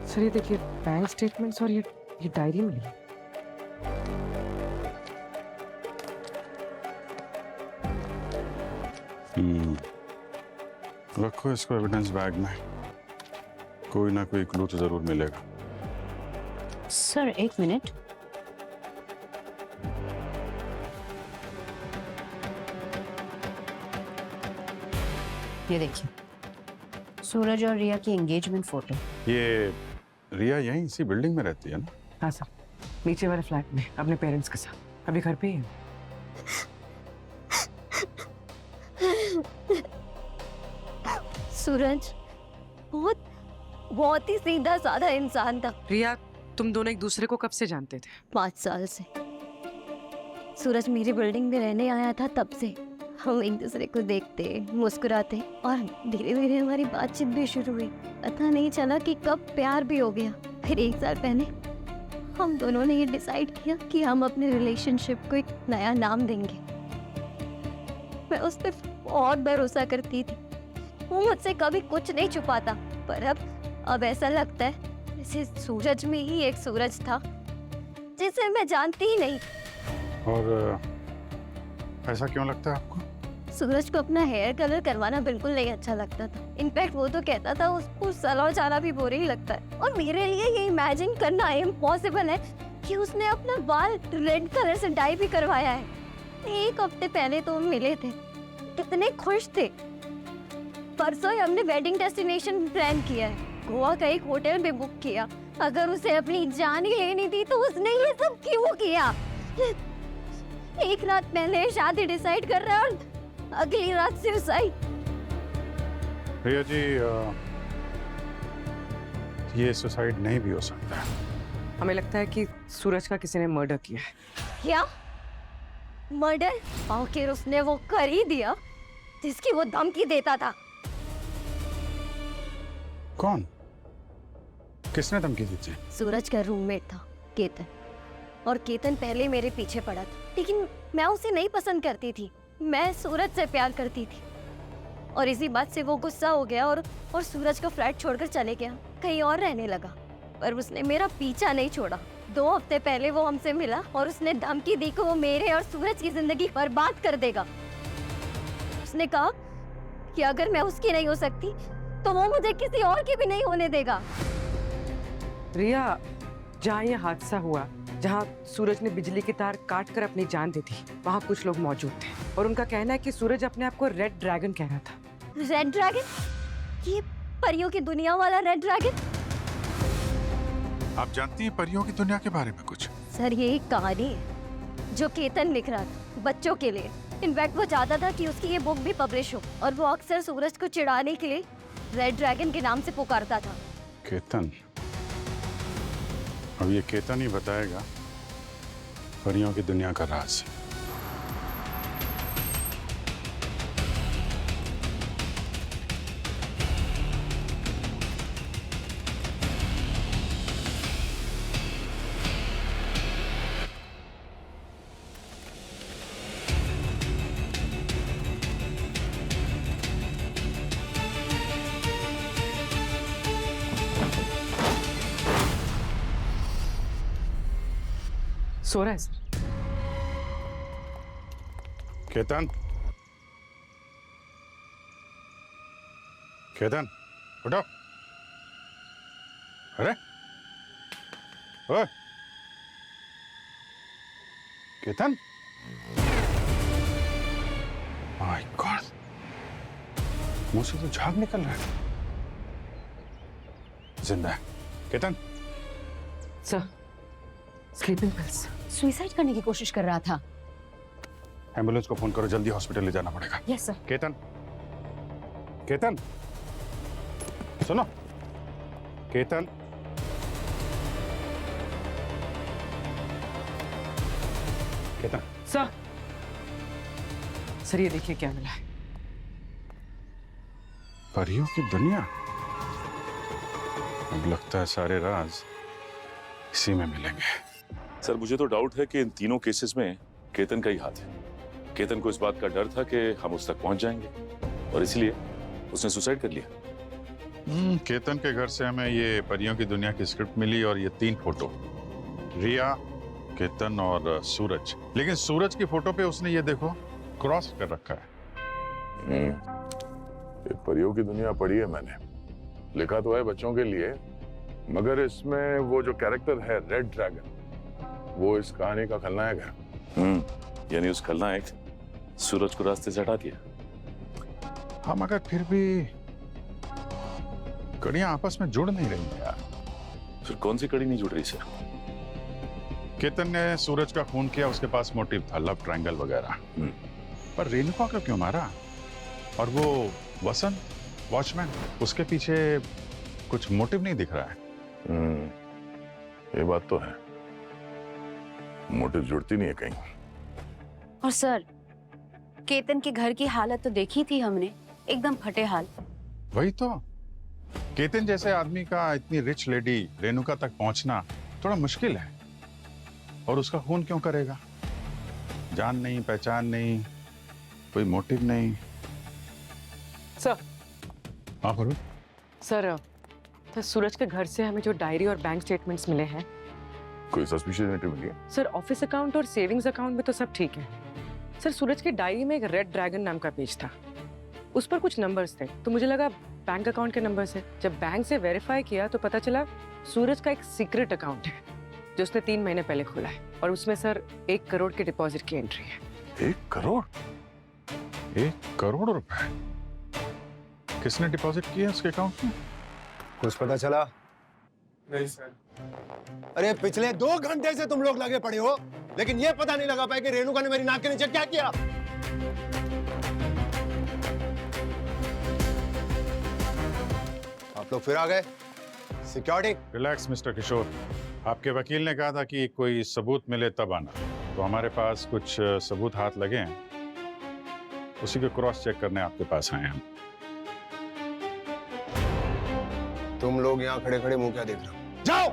सर ये देखिए, बैंक स्टेटमेंट्स और ये डायरी मिली। रखो इसको एविडेंस बैग में, कोई ना कोई क्लू तो जरूर मिलेगा। सर एक मिनट, ये देखिए, सूरज और रिया की एंगेजमेंट फोटो। ये रिया यहीं इसी बिल्डिंग में रहती है ना? हाँ सर, नीचे वाले फ्लैट में अपने पेरेंट्स के साथ, अभी घर पे ही है। सूरज बहुत ही सीधा साधा इंसान था। रिया, तुम दोनों एक दूसरे को कब से जानते थे? 5 साल से। सूरज मेरी बिल्डिंग में रहने आया था तब से। हम एक दूसरे को देखते, मुस्कुराते और धीरे धीरे हमारी बातचीत भी शुरू हुई। पता नहीं चला कि कब प्यार भी हो गया। फिर 1 साल पहले हम दोनों ने ये डिसाइड किया कि हम अपने रिलेशनशिप को एक नया नाम देंगे। मैं उस पर बहुत भरोसा करती थी, वो मुझसे कभी कुछ नहीं छुपाता। पर अब ऐसा लगता है जैसे सूरज में ही एक सूरज था जिसे मैं जानती ही नहीं। और ऐसा क्यों लगता है आपको? सूरज को अपना हेयर कलर करवाना बिल्कुल नहीं अच्छा लगता था। इनफैक्ट वो तो कहता था उसको सैलून जाना भी बोरिंग लगता है। और मेरे लिए ये इमेजिन करना इम्पॉसिबल है कि उसने अपना बाल रेड कलर से डाई भी करवाया है। 1 हफ्ते पहले तो हम मिले थे, कितने खुश थे। परसों ही हमने वेडिंग डेस्टिनेशन प्लान किया है, गोवा का एक होटल में बुक किया। अगर उसे अपनी जान ही लेनी थी तो उसने ये सब क्यों किया? 1 रात पहले शादी डिसाइड कर रहा है और अगली रात सुसाइड। भैया जी, ये सुसाइड नहीं भी हो सकता है। हमें लगता है कि सूरज का किसी ने मर्डर किया है। क्या मर्डर? आखिर उसने वो कर ही दिया जिसकी वो धमकी देता था। कौन? किसने धमकी दी थी? सूरज का रूममेट था केतन, और केतन पहले मेरे पीछे पड़ा था, लेकिन मैं उसे नहीं पसंद करती थी। मैं सूरज से प्यार करती थी और इसी बात से वो गुस्सा हो गया और सूरज का फ्लैट छोड़कर चले गया, कहीं और रहने लगा। पर उसने मेरा पीछा नहीं छोड़ा। 2 हफ्ते पहले वो हमसे मिला और उसने धमकी दी कि वो मेरे और सूरज की जिंदगी बर्बाद कर देगा। उसने कहा कि अगर मैं उसकी नहीं हो सकती तो वो मुझे किसी और की भी नहीं होने देगा। रिया, जहाँ ये हादसा हुआ, जहाँ सूरज ने बिजली की तार काट कर अपनी जान दी थी, वहाँ कुछ लोग मौजूद थे और उनका कहना है कि सूरज अपने आप को रेड ड्रैगन कह रहा था। Red dragon? ये परियों की दुनिया वाला रेड ड्रैगन? आप जानती हैं परियों की दुनिया के बारे में कुछ? सर, ये एक कहानी है जो केतन लिख रहा था बच्चों के लिए। इनफैक्ट वो चाहता था कि उसकी ये बुक भी पब्लिश हो और वो अक्सर सूरज को चिढ़ाने के लिए रेड ड्रैगन के नाम से पुकारता था। केतन? अब ये केतन ही बताएगा परियों की दुनिया का राज। सो रहा है सर। केतन, केतन, उठो। अरे ओए केतन, माय गॉड, मुंह से तो झाग निकल रहा है। जिंदा है Ketan? Sir, sleeping pills. Suicide करने की कोशिश कर रहा था। एम्बुलेंस को फोन करो, जल्दी हॉस्पिटल ले जाना पड़ेगा। Yes sir. केतन, केतन, सुनो। केतन, केतन। सर, सर ये देखिए क्या मिला है। परियों की दुनिया। अब लगता है सारे राज इसी में मिलेंगे। सर, मुझे तो डाउट है कि इन तीनों केसेस में केतन का ही हाथ है। केतन को इस बात का डर था कि हम उस तक पहुंच जाएंगे और इसलिए उसने सुसाइड कर लिया। केतन के घर से हमें ये परियों की दुनिया की स्क्रिप्ट मिली और ये 3 फोटो, रिया, केतन और सूरज। लेकिन सूरज की फोटो पे उसने ये देखो क्रॉस कर रखा है। ये परियों की दुनिया पढ़ी है मैंने, लिखा तो है बच्चों के लिए, मगर इसमें वो जो कैरेक्टर है रेड ड्रैगन, वो इस कहानी का खलनायक है। यानी उस खलनायक सूरज को रास्ते से हटा दिया। हाँ, मगर फिर भी कड़ियां आपस में जुड़ नहीं रही यार। फिर कौन सी कड़ी नहीं जुड़ रही सर? केतन ने सूरज का खून किया, उसके पास मोटिव था, लव ट्रायंगल वगैरह। पर रेणुका को क्यों मारा? और वो वसंत वॉचमैन, उसके पीछे कुछ मोटिव नहीं दिख रहा है। ये बात तो है, मोटिव जुड़ती नहीं है कहीं। और सर, केतन के घर की हालत तो देखी थी हमने, एकदम फटे हाल। वही तो, केतन जैसे आदमी का इतनी रिच लेडी रेणुका तक पहुंचना थोड़ा मुश्किल है। और उसका खून क्यों करेगा? जान नहीं, पहचान नहीं, कोई मोटिव नहीं। सर। हाँ फरूख। सर, तो सूरज के घर से हमें जो डायरी और बैंक स्टेटमेंट्स मिले हैं, कोई सस्पिशियस एंट्री मिली है? सर ऑफिस अकाउंट और सेविंग्स अकाउंट में तो सब ठीक है। सर सूरज की डायरी में एक रेड ड्रैगन नाम का पेज था, उस पर कुछ नंबर्स थे, तो मुझे लगा बैंक अकाउंट के नंबर्स है। जब बैंक से वेरीफाई किया तो पता चला सूरज का एक सीक्रेट अकाउंट है जो उसने 3 महीने पहले खोला है, और उसमें सर 1 करोड़ के डिपॉजिट की एंट्री है। 1 करोड़? 1 करोड़ रुपए किसने डिपॉजिट किया उसके अकाउंट में? कुछ पता चला? नहीं सर। अरे पिछले 2 घंटे से तुम लोग लगे पड़े हो, लेकिन ये पता नहीं लगा पाए कि रेणुका ने मेरी नाक के नीचे क्या किया। आप लोग फिर आ गए। सिक्योरिटी। रिलैक्स मिस्टर किशोर, आपके वकील ने कहा था कि कोई सबूत मिले तब आना, तो हमारे पास कुछ सबूत हाथ लगे हैं, उसी को क्रॉस चेक करने आपके पास आए हैं। तुम लोग यहाँ खड़े खड़े मुंह क्या देख रहे हो? जाओ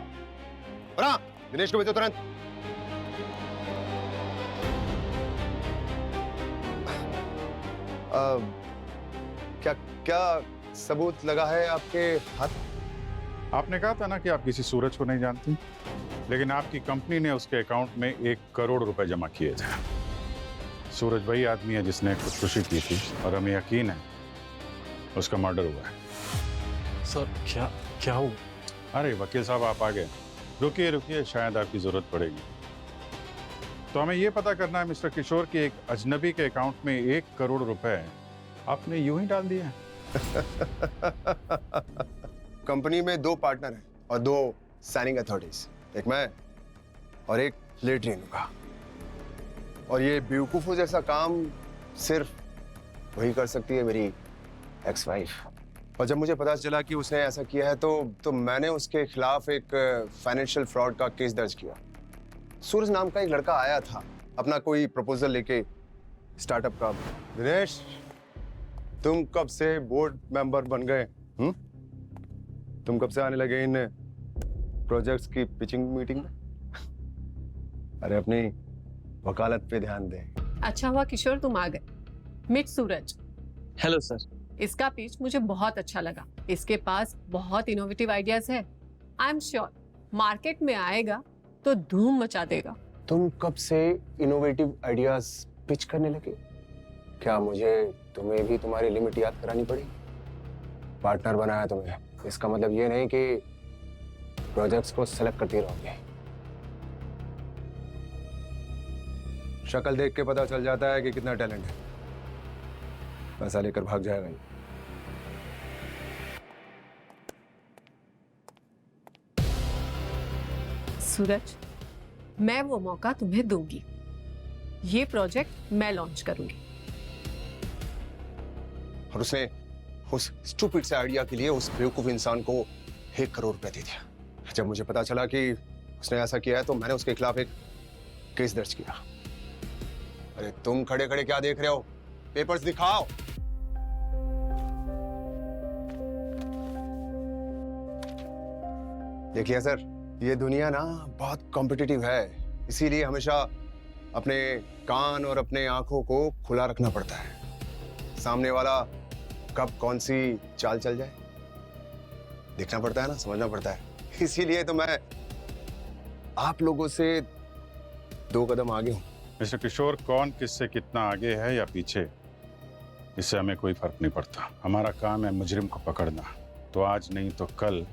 और हाँ, दिनेश को भेजो तुरंत। क्या क्या सबूत लगा है आपके हाथ? आपने कहा था ना कि आप किसी सूरज को नहीं जानती, लेकिन आपकी कंपनी ने उसके अकाउंट में 1 करोड़ रुपए जमा किए थे। सूरज वही आदमी है जिसने खुदकुशी की थी, और हमें यकीन है उसका मर्डर हुआ है। सर क्या हुआ? अरे वकील साहब आप आ गए, रुकिए रुकिए, शायद आपकी जरूरत पड़ेगी। तो हमें यह पता करना है मिस्टर किशोर कि एक अजनबी के अकाउंट में 1 करोड़ रुपए आपने यूं ही डाल दिए हैं। कंपनी में 2 पार्टनर हैं और 2 साइनिंग अथॉरिटीज, एक मैं और एक लेडी रेणुका। और ये बेवकूफों जैसा काम सिर्फ वही कर सकती है, मेरी एक्स वाइफ। और जब मुझे पता चला कि उसने ऐसा किया है तो मैंने उसके खिलाफ एक फाइनेंशियल फ्रॉड का केस दर्ज किया। सूरज नाम का एक लड़का आया था अपना कोई प्रपोजल लेके स्टार्टअप का। दिनेश, तुम कब से बोर्ड मेंबर बन गए? तुम कब से आने लगे इन प्रोजेक्ट्स की पिचिंग मीटिंग में? अरे अपनी वकालत पे ध्यान दे। अच्छा हुआ किशोर तुम आ गए। मीट सूरज। Hello sir. इसका पिच मुझे बहुत अच्छा लगा। इसके पास बहुत इनोवेटिव आइडियाज है। आई एम श्योर मार्केट में आएगा तो धूम मचा देगा। तुम कब से इनोवेटिव आइडियाज पिच करने लगे? क्या मुझे तुम्हें भी तुम्हारी लिमिट याद करानी पड़ी? पार्टनर बनाया तुम्हें, इसका मतलब ये नहीं कि प्रोजेक्ट्स को सेलेक्ट करती रहोगे। शक्ल देख के पता चल जाता है कि कितना टैलेंट है। पैसा लेकर भाग जाएगा ये। सूरज, मैं वो मौका तुम्हें दूंगी। ये प्रोजेक्ट मैं लॉन्च करूंगी। और उसने उस स्टूपिड से आइडिया के लिए उस बेवकूफ इंसान को 1 करोड़ रुपए दे दिया। जब मुझे पता चला कि उसने ऐसा किया है तो मैंने उसके खिलाफ एक केस दर्ज किया। अरे तुम खड़े खड़े क्या देख रहे हो? पेपर्स दिखाओ। देखिए सर, ये दुनिया ना बहुत कॉम्पिटिटिव है, इसीलिए हमेशा अपने कान और अपने आंखों को खुला रखना पड़ता है। सामने वाला कब कौन सी चाल चल जाए देखना पड़ता है ना, समझना पड़ता है। इसीलिए तो मैं आप लोगों से 2 कदम आगे हूं। मिस्टर किशोर, कौन किससे कितना आगे है या पीछे, इससे हमें कोई फर्क नहीं पड़ता। हमारा काम है मुजरिम को पकड़ना, तो आज नहीं तो कल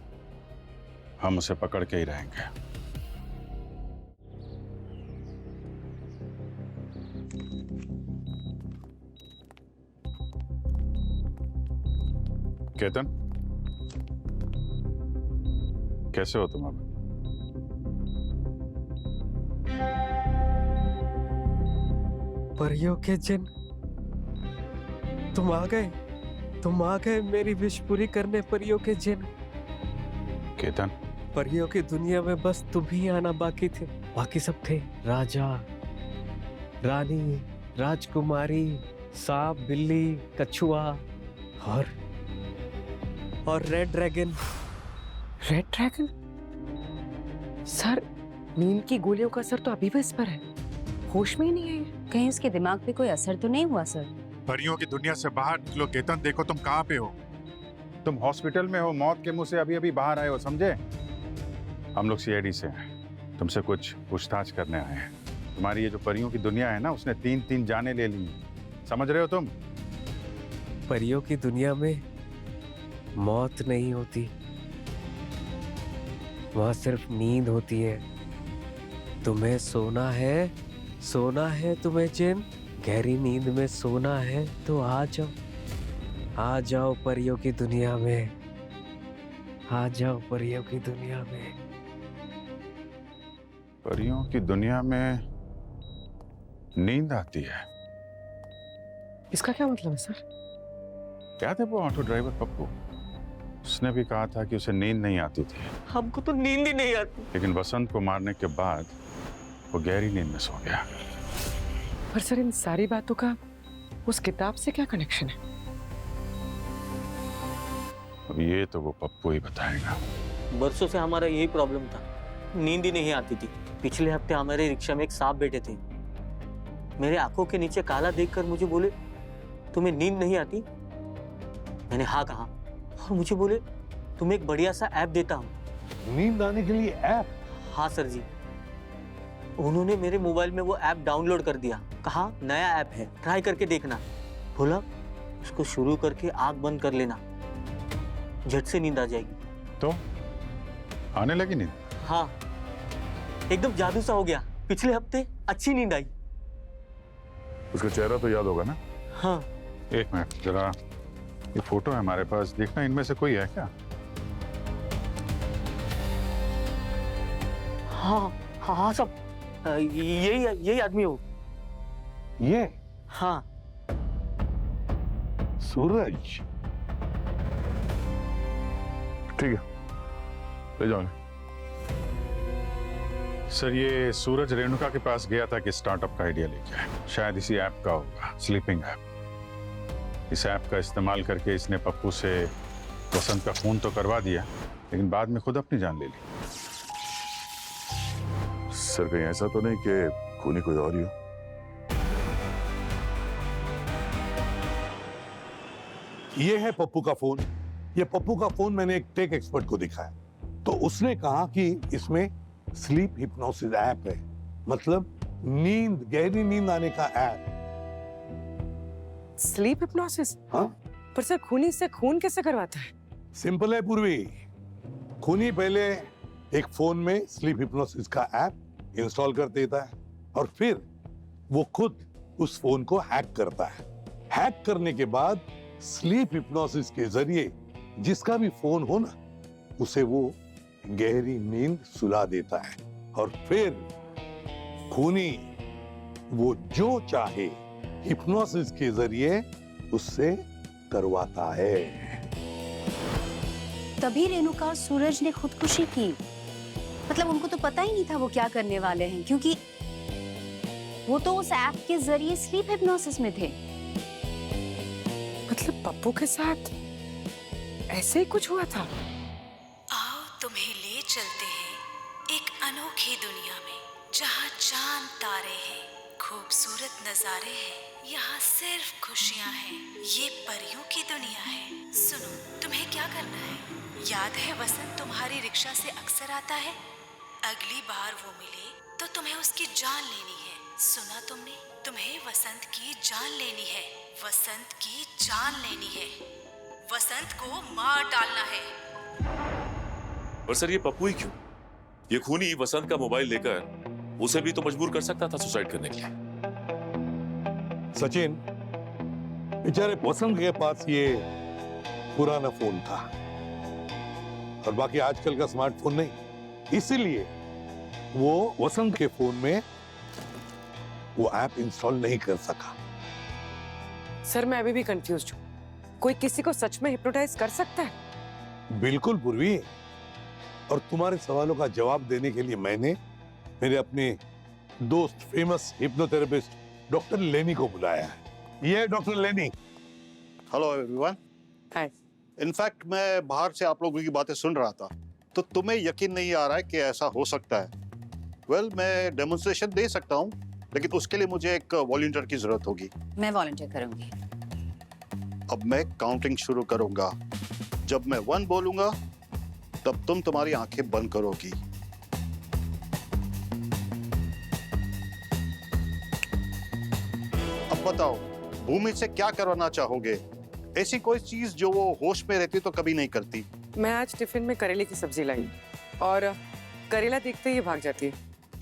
हम उसे पकड़ के ही रहेंगे। केतन, कैसे हो तुम? अब परियों के जिन, तुम आ गए मेरी विश पूरी करने। परियों के जिन। केतन, परियों की दुनिया में बस तुम ही आना बाकी थे, बाकी सब थे। राजा, रानी, राजकुमारी, सांप, बिल्ली, कछुआ और red dragon. Red dragon? Sir, नींद की गोलियों का असर तो अभी भी इस पर है, होश में ही नहीं है। कहीं उसके दिमाग पे कोई असर तो नहीं हुआ सर? परियों की दुनिया से बाहर निकलो केतन, देखो तुम कहाँ पे हो। तुम हॉस्पिटल में हो, मौत के मुंह से अभी अभी बाहर आए हो, समझे? हम लोग सीआईडी से हैं, तुमसे कुछ पूछताछ करने आए हैं। तुम्हारी ये जो परियों की दुनिया है ना, उसने 3-3 जाने ले ली, समझ रहे हो तुम? परियों की दुनिया में मौत नहीं होती, वहां सिर्फ नींद होती है। तुम्हें सोना है तुम्हें जिन, गहरी नींद में सोना है तो आ जाओ परियों की दुनिया में, आ जाओ परियों की दुनिया में। परियों की दुनिया में नींद आती है? इसका क्या मतलब है सर? क्या थे वो ऑटो ड्राइवर पप्पू, उसने भी कहा था कि उसे नींद नहीं आती थी। हमको तो नींद ही नहीं आती। लेकिन वसंत को मारने के बाद वो गहरी नींद में सो गया। पर सर, इन सारी बातों का उस किताब से क्या कनेक्शन है? अब ये तो वो पप्पू ही बताएगा। बरसों से हमारा यही प्रॉब्लम था, नींद ही नहीं आती थी। पिछले हफ्ते हमारे रिक्शा में एक सांप बैठे थे, मेरे आंखों के नीचे काला देखकर मुझे बोले, तुम्हें नींद नहीं आती? मैंने हाँ कहा और मुझे बोले, तुम्हें एक बढ़िया सा ऐप देता हूँ। नींद आने के लिए ऐप? हाँ सर जी, उन्होंने मेरे मोबाइल में वो ऐप डाउनलोड कर दिया, कहा नया ऐप है, ट्राई करके देखना। बोला उसको शुरू करके आंख बंद कर लेना, झट से नींद आ जाएगी। तो आने लगी नींद? हाँ, एकदम जादू सा हो गया। पिछले हफ्ते अच्छी नींद आई। उसका चेहरा तो याद होगा ना? हाँ। एक मिनट जरा, ये फोटो है हमारे पास, देखना इनमें से कोई है क्या? हाँ सब यही आदमी हो। ये? हाँ। सूरज? ठीक है, ले जाओ। सर, ये सूरज रेणुका के पास गया था कि स्टार्टअप का आइडिया लेके आए, शायद इसी ऐप का होगा, स्लीपिंग ऐप। इस ऐप का इस्तेमाल करके इसने पप्पू से वसंत का खून तो करवा दिया, लेकिन बाद में खुद अपनी जान ले ली। सर, कहीं ऐसा तो नहीं कि खूनी कोई और ही हो? ये है पप्पू का फोन। ये पप्पू का फोन मैंने एक टेक एक्सपर्ट को दिखाया, तो उसने कहा कि इसमें स्लीप हिप्नोसिस ऐप है, मतलब नींद, गहरी नींद आने का ऐप। Sleep hypnosis? हाँ? पर सर, खूनी से खून कैसे करवाता है? सिंपल है पूर्वी। खूनी पहले एक फोन में स्लीप हिप्नोसिस का ऐप इंस्टॉल कर देता है और फिर वो खुद उस फोन को हैक करता है। हैक करने के बाद स्लीप हिप्नोसिस के जरिए जिसका भी फोन हो ना, उसे वो गहरी नींद सुला देता है और फिर खूनी वो जो चाहे हिप्नोसिस के जरिए उससे करवाता है। तभी रेणुका और सूरज ने खुदकुशी की। मतलब उनको तो पता ही नहीं था वो क्या करने वाले हैं, क्योंकि वो तो उस ऐप के जरिए स्लीप हिप्नोसिस में थे। मतलब पप्पू के साथ ऐसे ही कुछ हुआ था? आओ तुम्हें ले चलते हैं एक अनोखी दुनिया में, जहाँ चांद तारे हैं, खूबसूरत नजारे हैं, यहाँ सिर्फ खुशियाँ हैं। ये परियों की दुनिया है। सुनो, तुम्हें क्या करना है? याद है वसंत तुम्हारी रिक्शा से अक्सर आता है? अगली बार वो मिले तो तुम्हें उसकी जान लेनी है। सुना तुमने? तुम्हें वसंत की जान लेनी है, वसंत की जान लेनी है, वसंत को मार डालना है। पर सर, ये पप्पू ही क्यों? ये खूनी वसंत का मोबाइल लेकर उसे भी तो मजबूर कर सकता था सुसाइड करने के लिए। सचिन, बेचारे वसंत के पास ये पुराना फोन था और बाकी आजकल का स्मार्टफोन नहीं, इसीलिए वो वसंत के फोन में वो ऐप इंस्टॉल नहीं कर सका। सर, मैं अभी भी कंफ्यूज्ड हूँ। कोई किसी को सच में हिप्नोटाइज कर सकता है? बिल्कुल पूर्वी, और तुम्हारे सवालों का जवाब देने के लिए मैंने मेरे अपने दोस्त फेमस हिप्नोथेरेपिस्ट डॉक्टर लेनी को बुलाया है। ये डॉक्टर लेनी। Hello everyone. हाय। इनफैक्ट मैं बाहर से आप लोगों की बातें सुन रहा था, तो तुम्हें यकीन नहीं आ रहा है कि ऐसा हो सकता है। वेल, मैं डेमोन्स्ट्रेशन दे सकता हूँ, लेकिन उसके लिए मुझे एक वॉलंटियर की जरूरत होगी। मैं वॉलंटियर करूंगी। अब मैं काउंटिंग शुरू करूंगा। जब मैं 1 बोलूंगा तब तुम तुम्हारी आंखें बंद करोगी। अब बताओ, भूमि से क्या करवाना चाहोगे? ऐसी कोई चीज जो वो होश में रहती तो कभी नहीं करती। मैं आज टिफिन में करेले की सब्जी लाई और करेला देखते ही भाग जाती है।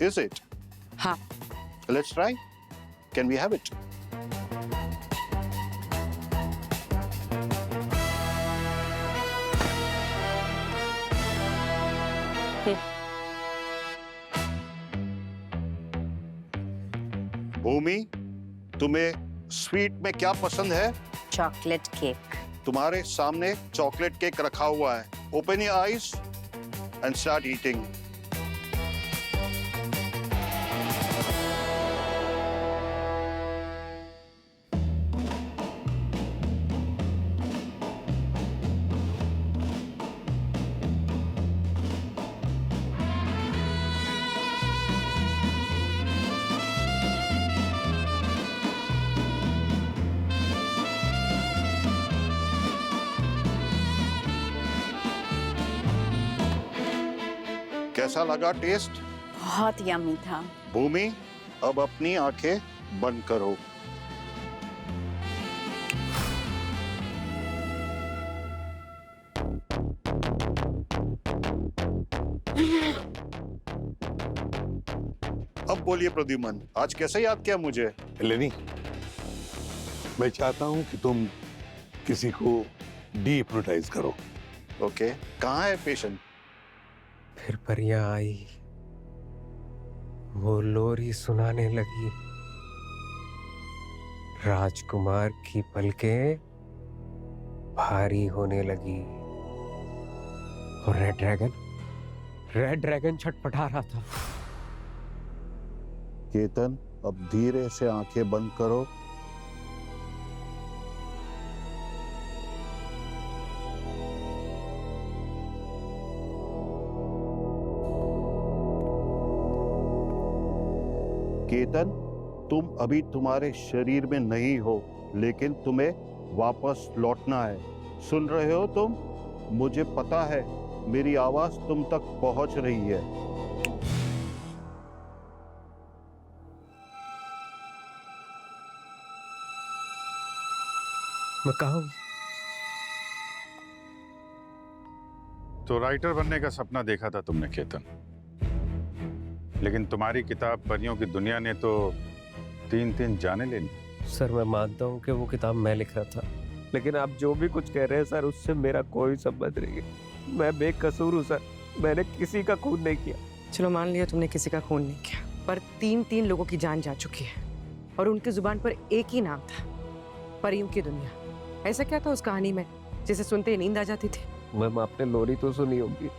Is it? हाँ। Let's try. Can we have it? भूमि, तुम्हें स्वीट में क्या पसंद है? Chocolate cake. तुम्हारे सामने चॉकलेट केक रखा हुआ है। Open your eyes and start eating. कैसा लगा टेस्ट? बहुत यम्मी था। भूमि, अब अपनी आंखें बंद करो। अब बोलिए प्रद्युमन, आज कैसे याद किया मुझे? लेनी, मैं चाहता हूं कि तुम किसी को डीहिप्नोटाइज करो। ओके, कहाँ है पेशेंट? फिर परियां आई, वो लोरी सुनाने लगी। राजकुमार की पलकें भारी होने लगी और रेड ड्रैगन छटपटा रहा था। केतन, अब धीरे से आंखें बंद करो। केतन, तुम अभी तुम्हारे शरीर में नहीं हो, लेकिन तुम्हें वापस लौटना है। सुन रहे हो तुम? मुझे पता है मेरी आवाज तुम तक पहुंच रही है। मैं कहाँ हूं? तो राइटर बनने का सपना देखा था तुमने केतन, लेकिन तुम्हारी किताब परियों की दुनिया ने तो 3-3 जाने ले ली। सर, मैं मानता हूँ कि वो किताब मैं लिख रहा था, लेकिन आप जो भी कुछ कह रहे हैं सर, उससे मेरा कोई संबंध नहीं है। मैं बेकसूर हूँ सर, मैंने किसी का खून नहीं किया। चलो मान लिया तुमने किसी का खून नहीं किया, पर 3 लोगों की जान जा चुकी है और उनकी जुबान पर एक ही नाम था, परियों की दुनिया। ऐसा क्या था उस कहानी में जिसे सुनते ही नींद आ जाती थी? मैम, आपने लोरी तो सुनी होगी।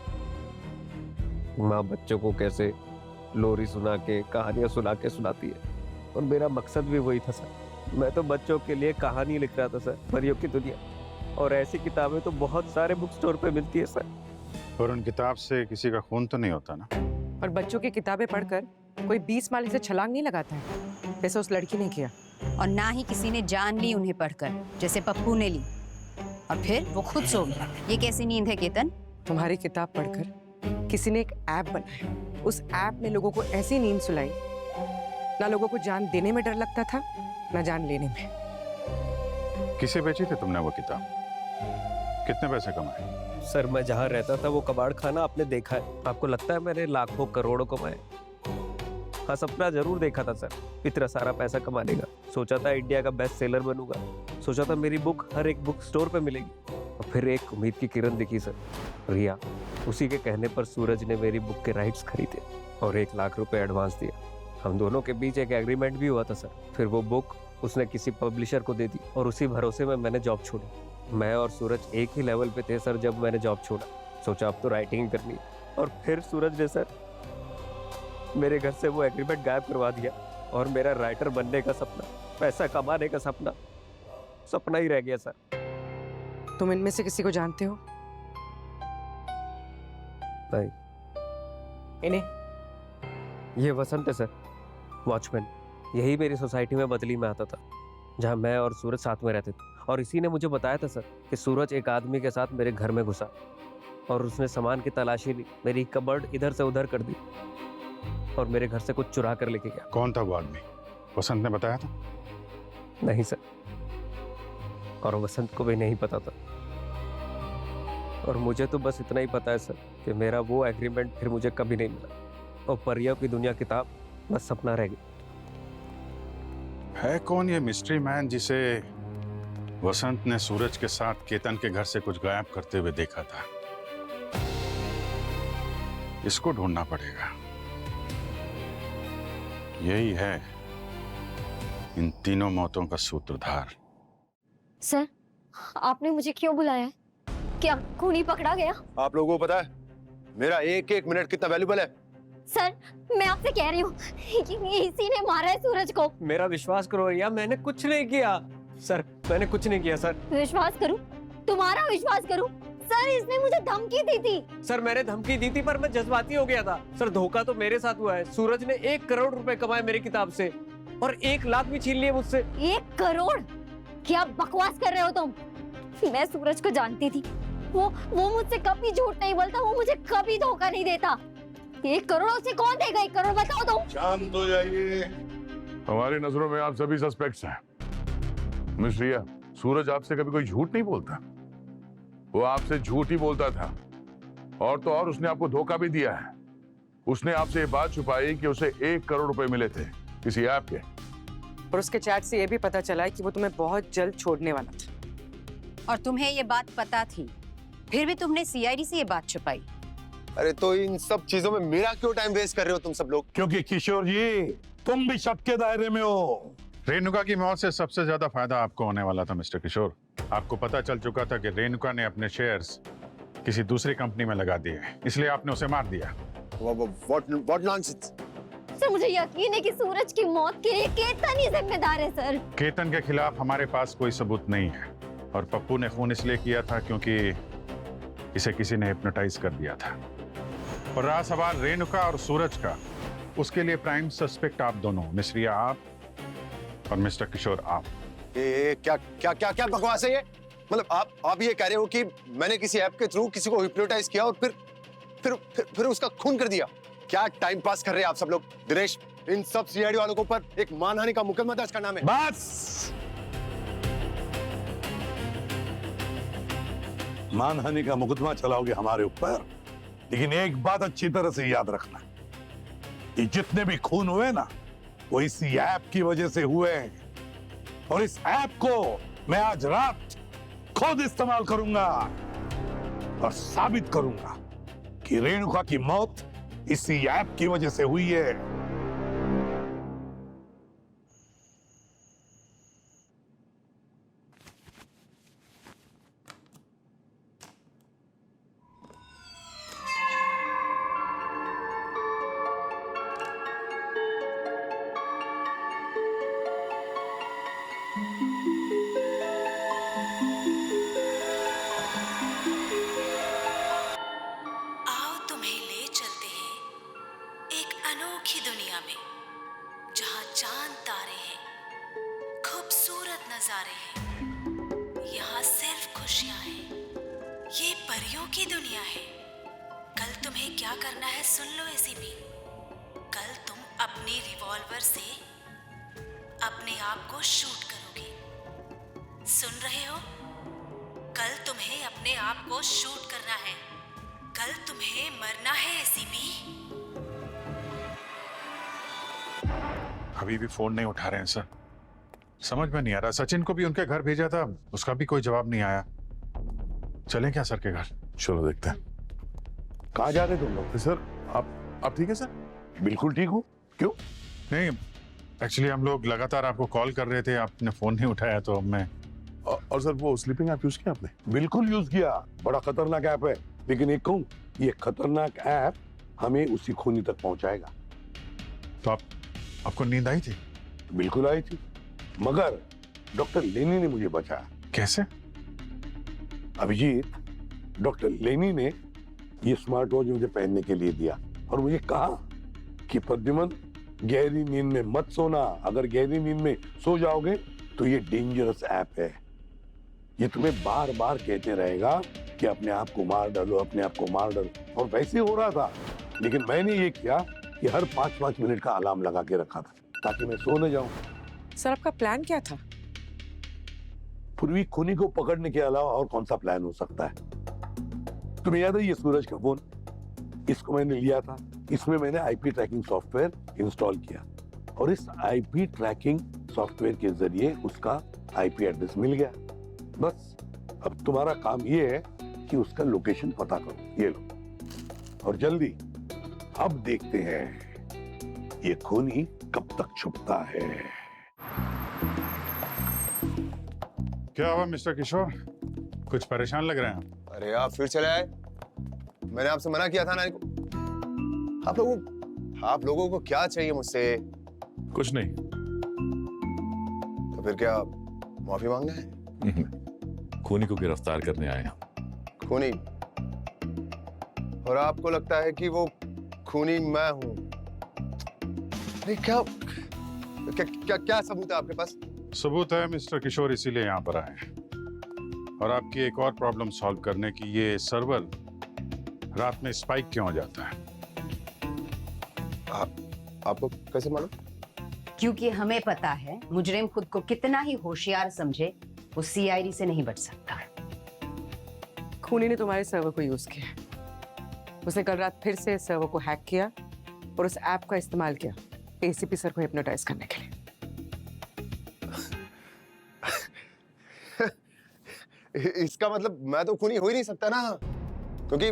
माँ बच्चों को कैसे लोरी सुना के, कहानियां सुना के सुनाती है, और मेरा मकसद भी वही था सर। मैं तो बच्चों के लिए कहानी लिख रहा था सर, परियों की दुनिया। और ऐसी किताबें तो बहुत सारे बुक स्टोर पे मिलती है सर। और उन किताब से किसी का खून तो नहीं होता ना? और बच्चों की किताबें पढ़कर कोई 20 माले से छलांग नहीं लगाता है, जैसे उस लड़की ने किया। और ना ही किसी ने जान ली उन्हें पढ़कर, जैसे पप्पू ने ली, और फिर वो खुद सो गया। ये कैसी नींद है केतन? तुम्हारी किताब पढ़कर किसी ने एक ऐप बनाया, उस ऐप ने लोगों को ऐसी नींद सुलाई, ना लोगों को जान देने में डर लगता था, ना जान लेने में। किसे बेची थी तुमने वो किताब? कितने पैसे कमाए? सर, मैं जहाँ रहता था वो कबाड़ खाना आपने देखा है। आपको लगता है मैंने लाखों करोड़ों कमाए? हाँ, सपना जरूर देखा था सर, इतना सारा पैसा कमाने का। सोचा था इंडिया का बेस्ट सेलर बनूंगा, सोचा था मेरी बुक हर एक बुक स्टोर पे मिलेगी। और फिर एक उम्मीद की किरण दिखी सर, रिया। उसी के कहने पर सूरज ने मेरी बुक के राइट्स खरीदे और 1 लाख रुपए एडवांस दिया। हम दोनों के बीच एक एग्रीमेंट भी हुआ था सर। फिर वो बुक उसने किसी पब्लिशर को दे दी और उसी भरोसे में मैंने जॉब छोड़ी। मैं और सूरज एक ही लेवल पे थे सर जब मैंने जॉब छोड़ा। सोचा अब तो राइटिंग करनी है, और फिर सूरज ने सर मेरे घर से वो एग्रीमेंट गायब करवा दिया और मेरा राइटर बनने का सपना पैसा कमाने का सपना सपना ही रह गया सर। तुम इनमें से किसी को जानते हो? नहीं। इन्हें? ये वसंत है सर, वॉचमैन। यही मेरी सोसाइटी में बदली में आता था, जहाँ मैं और सूरज साथ में रहते थे। और इसी ने मुझे बताया था सर कि सूरज एक आदमी के साथ मेरे घर में घुसा और उसने सामान की तलाशी ली, मेरी कबर्ड इधर से उधर कर दी और मेरे घर से कुछ चुरा कर लेके गया। कौन था वो आदमी? वसंत ने बताया था? नहीं सर, और वसंत को भी नहीं पता था। और मुझे तो बस इतना ही पता है सर कि मेरा वो एग्रीमेंट फिर मुझे कभी नहीं मिला और परियों की दुनिया किताब बस सपना रह गई। है कौन ये मिस्ट्री मैन जिसे वसंत ने सूरज के साथ केतन के घर से कुछ गायब करते हुए देखा था? इसको ढूंढना पड़ेगा। यही है इन तीनों मौतों का सूत्रधार। सर, आपने मुझे क्यों बुलाया है? क्या खूनी पकड़ा गया? आप लोगों को पता है मेरा एक एक मिनट कितना वैल्यूबल है? सर, मैं आपसे कह रही हूँ इसी ने मारा है सूरज को। मेरा विश्वास करो रिया, मैंने कुछ नहीं किया सर, मैंने कुछ नहीं किया सर। विश्वास करूं? तुम्हारा विश्वास करूं? सर, इसने मुझे धमकी दी थी। सर, मैंने धमकी दी थी पर मैं जज्बाती हो गया था। सर, धोखा तो मेरे साथ हुआ है। सूरज ने 1 करोड़ रुपए कमाए मेरी किताब से और 1 लाख भी छीन लिए मुझसे। 1 करोड़? क्या बकवास कर रहे हो तुम? मैं सूरज को जानती थी। वो मुझसे कभी झूठ नहीं बोलता, वो मुझे कभी धोखा नहीं देता। 1 करोड़ उसे कौन देगा? 1 करोड़ बताओ तुम। शांत हो जाइए। हमारी नजरों में आप सभी सस्पेक्ट्स हैं। मिस रिया, सूरज आपसे कभी कोई झूठ नहीं बोलता। वो आपसे झूठ ही बोलता था। और तो और उसने आपको धोखा भी दिया है। उसने आपसे ये बात छुपाई कि उसे 1 करोड़ रुपए मिले थे किसी ऐप के। और उसके चैट से ये भी पता चला है कि वो तुम्हें बहुत जल्द छोड़ने वाला था। और तुम्हें ये बात पता थी, फिर भी तुमने सीआईडी से ये बात छुपाई। अरे तो इन सब चीजों में मेरा क्यों टाइम वेस्ट कर रहे हो तुम सब लोग? क्योंकि किशोर जी तुम भी शक के दायरे में हो। रेणुका की मौत से सबसे ज्यादा फायदा आपको होने वाला था मिस्टर किशोर। आपको पता चल चुका था कि रेणुका ने अपने शेयर्स किसी दूसरी कंपनी में लगा दिए, इसलिए आपने उसे मार दिया। What nonsense? सर, मुझे यकीन है कि सूरज की मौत के लिए केतन ही जिम्मेदार है सर। केतन के खिलाफ हमारे पास कोई सबूत नहीं है और पप्पू ने खून इसलिए किया था क्योंकि इसे किसी ने हिप्नोटाइज कर दिया था। और रहा सवाल रेणुका और सूरज का, उसके लिए प्राइम सस्पेक्ट आप दोनों, मिस रिया आप और मिस्टर किशोर आप। ये क्या बकवास है ये? मतलब आप ये कह रहे हो कि मैंने किसी ऐप के थ्रू किसी को हिप्नोटाइज किया और फिर उसका खून कर दिया? क्या टाइम पास कर रहे हैं आप सब लोग? दिनेश, इन सब सीआईडी वालों के ऊपर एक मानहानि का मुकदमा दर्ज करना है। बस मानहानि का मुकदमा चलाओगे हमारे ऊपर, लेकिन एक बात अच्छी तरह से याद रखना, ये जितने भी खून हुए ना वो इसी ऐप की वजह से हुए हैं। और इस ऐप को मैं आज रात खुद इस्तेमाल करूंगा और साबित करूंगा कि रेणुका की मौत इसी ऐप की वजह से हुई है। अनोखी दुनिया में जहाँ चांद तारे हैं, खूबसूरत नजारे हैं, यहाँ सिर्फ खुशियाँ हैं। ये परियों की दुनिया है। कल तुम्हें क्या करना है सुन लो एसीपी। कल तुम अपनी रिवॉल्वर से अपने आप को शूट करोगे। सुन रहे हो? कल तुम्हें अपने आप को शूट करना है। कल तुम्हें मरना है एसीपी। अभी भी फोन नहीं उठा रहे हैं सर। समझ में नहीं आ रहा। सचिन को भी उनके घर भेजा था, उसका भी कोई जवाब नहीं आया। चलें क्या सर के घर? चलो देखते हैं। कहाँ जा रहे तुम लोग? सर आप ठीक है सर? बिल्कुल ठीक हूँ। क्यों? नहीं, एक्चुअली हम लोग लगातार आपको कॉल कर रहे थे, आपने फोन नहीं उठाया तो मैं। और सर वो स्लीपिंग ऐप यूज किया आपने? बिल्कुल यूज किया। बड़ा खतरनाक ऐप है, लेकिन एक कहूँ, ये खतरनाक ऐप हमें उसी खूनी तक पहुंचाएगा। तो आपको नींद आई थी? बिल्कुल आई थी। मगर डॉक्टर लेनी ने मुझे बचाया। कैसे? अभिजीत, डॉक्टर लेनी ने ये स्मार्ट वॉच मुझे पहनने के लिए दिया और मुझे कहा कि प्रद्युमन, गहरी नींद में मत सोना। अगर गहरी नींद में सो जाओगे तो ये डेंजरस ऐप है। ये तुम्हें बार बार कहते रहेगा कि अपने आप को मार डालो, अपने आप को मार डालो। और वैसे हो रहा था, लेकिन मैंने ये किया कि हर 5-5 मिनट का अलार्म लगा के रखा था ताकि मैं सो न जाऊं। सर, आपका प्लान क्या था? पूर्वी खूनी को पकड़ने के अलावा और कौन सा प्लान हो सकता है? तुम्हें याद है ये सूरज का फोन? इसको मैंने लिया था। इसमें मैंने आईपी ट्रैकिंग सॉफ्टवेयर इंस्टॉल किया और इस आईपी ट्रैकिंग सॉफ्टवेयर के जरिए उसका आईपी एड्रेस मिल गया। बस अब तुम्हारा काम ये है कि उसका लोकेशन पता करो। ये लो, और जल्दी। अब देखते हैं ये खूनी कब तक छुपता है। क्या हुआ मिस्टर किशोर? कुछ परेशान लग रहे हैं? अरे आप फिर चले आए। मैंने आपसे मना किया था ना इनको। आप लोगों को क्या चाहिए मुझसे? कुछ नहीं। तो फिर क्या माफी मांगना है? खूनी को गिरफ्तार करने आए हैं। खूनी? और आपको लगता है कि वो खूनी मैं हूं? अरे क्या सबूत है आपके पास? सबूत है मिस्टर किशोर, इसीलिए यहाँ पर आए हैं। और आपकी एक और प्रॉब्लम सॉल्व करने की, ये सर्वर रात में स्पाइक क्यों हो जाता है? आपको कैसे मालूम? क्योंकि हमें पता है मुजरिम खुद को कितना ही होशियार समझे, वो सीआईडी से नहीं बच सकता। खूनी ने तुम्हारे सर्वर को यूज किया। उसने कल रात फिर से सर्वर को हैक किया और उस ऐप का इस्तेमाल किया एसीपी सर को हिप्नोटाइज करने के लिए। इसका मतलब मैं तो खूनी हो ही नहीं सकता ना, क्योंकि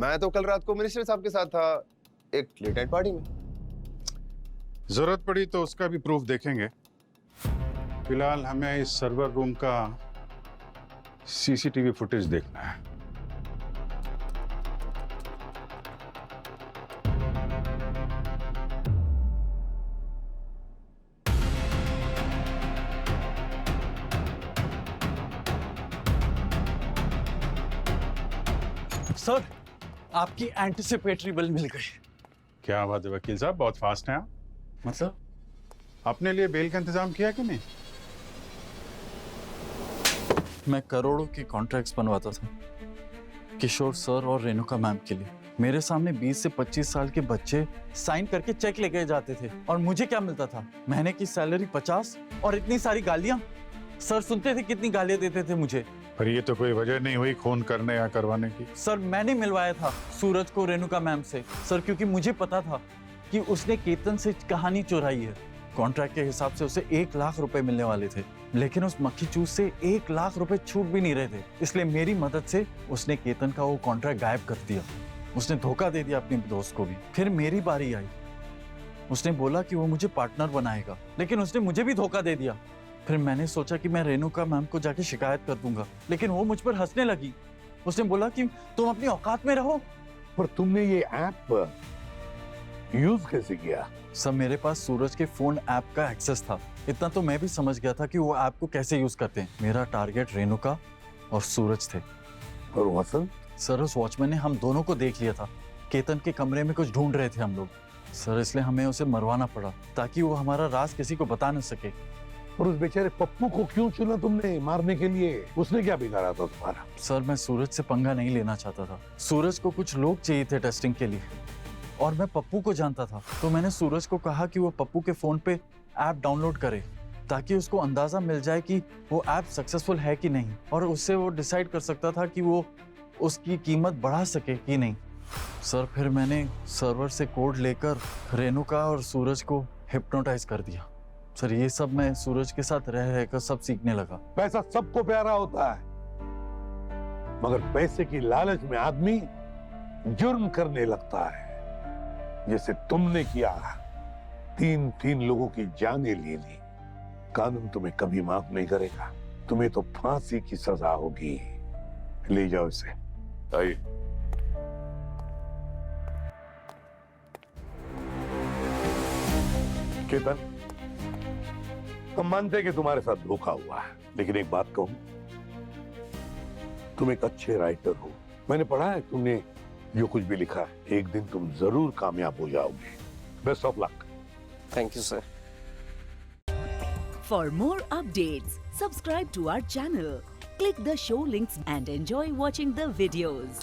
मैं तो कल रात को मिनिस्टर साहब के साथ था एक लेट नाइट पार्टी में। जरूरत पड़ी तो उसका भी प्रूफ देखेंगे। फिलहाल हमें इस सर्वर रूम का सीसीटीवी फुटेज देखना है। सर, आपकी एंटिसिपेटरी बिल मिल गई। क्या बात है वकील साहब, बहुत फास्ट हैं आप। मतलब? अपने लिए बेल का इंतजाम किया कि नहीं? मैं करोड़ों के कॉन्ट्रैक्ट्स बनवाता था किशोर सर और रेणुका मैम के लिए। मेरे सामने 20 से 25 साल के बच्चे साइन करके चेक लेके जाते थे और मुझे क्या मिलता था? महीने की सैलरी 50 और इतनी सारी गालियां। सर सुनते थे कितनी गालियां देते थे मुझे। पर ये तो कोई वजह नहीं हुई खून करने या करवाने की। सर मैंने मिलवाया था सूरज को रेणुका मैम से सर, क्योंकि मुझे पता था कि उसने केतन से कहानी चुराई है। कॉन्ट्रैक्ट के हिसाब से उसे 1 लाख रुपए मिलने वाले थे, लेकिन उस मक्खी चूस से 1 लाख रुपए छूट भी नहीं रहे थे। इसलिए मेरी मदद से उसने केतन का वो कॉन्ट्रैक्ट गायब कर दिया। उसने धोखा दे दिया अपने दोस्त को भी। फिर मेरी बारी आई। उसने बोला कि वो मुझे पार्टनर बनाएगा, लेकिन उसने मुझे भी धोखा दे दिया। फिर मैंने सोचा कि मैं रेणुका मैम को जाके शिकायत कर दूंगा, लेकिन वो मुझ पर हंसने लगी। उसने बोला कि तुम अपनी औकात में रहो। पर तुमने ये ऐप यूज कैसे किया? सर मेरे पास सूरज के फोन ऐप का एक्सेस था। इतना तो मैं भी समझ गया था कि वो ऐप को कैसे यूज करते हैं। मेरा टारगेट रेणुका और सूरज थे। और वसंत? सर उस वॉचमैन ने हम दोनों को देख लिया था। केतन के कमरे में कुछ ढूंढ रहे थे हम लोग। सर इसलिए हमें उसे मरवाना पड़ा ताकि वो हमारा राज किसी को बता न सके। और उस बेचारे पप्पू को क्यों चुना तुमने मारने के लिए? उसने क्या बिगाड़ा था तुम्हारा? सर मैं सूरज से पंगा नहीं लेना चाहता था। सूरज को कुछ लोग चाहिए थे टेस्टिंग के लिए और मैं पप्पू को जानता था, तो मैंने सूरज को कहा कि वो पप्पू के फोन पे ऐप डाउनलोड करे ताकि उसको अंदाजा मिल जाए कि वो ऐप सक्सेसफुल है कि नहीं, और उससे वो डिसाइड कर सकता था कि वो उसकी कीमत बढ़ा सके कि नहीं। सर फिर मैंने सर्वर से कोड लेकर रेणुका और सूरज को हिप्नोटाइज कर दिया। सर ये सब मैं सूरज के साथ रह रहकर सब सीखने लगा। पैसा सबको प्यारा होता है, मगर पैसे की लालच में आदमी जुर्म करने लगता है, जैसे तुमने किया। 3 लोगों की जानें ले ली। कानून तुम्हें कभी माफ नहीं करेगा। तुम्हें तो फांसी की सजा होगी। ले जाओ इसे। आइए। केतन, हम मानते हैं कि तुम्हारे साथ धोखा हुआ है, लेकिन एक बात कहूं, तुम एक अच्छे राइटर हो। मैंने पढ़ा है तुमने जो कुछ भी लिखा है, एक दिन तुम जरूर कामयाब हो जाओगे। Best of luck. Thank you sir. For more updates, subscribe to our channel, click the show links and enjoy watching the videos.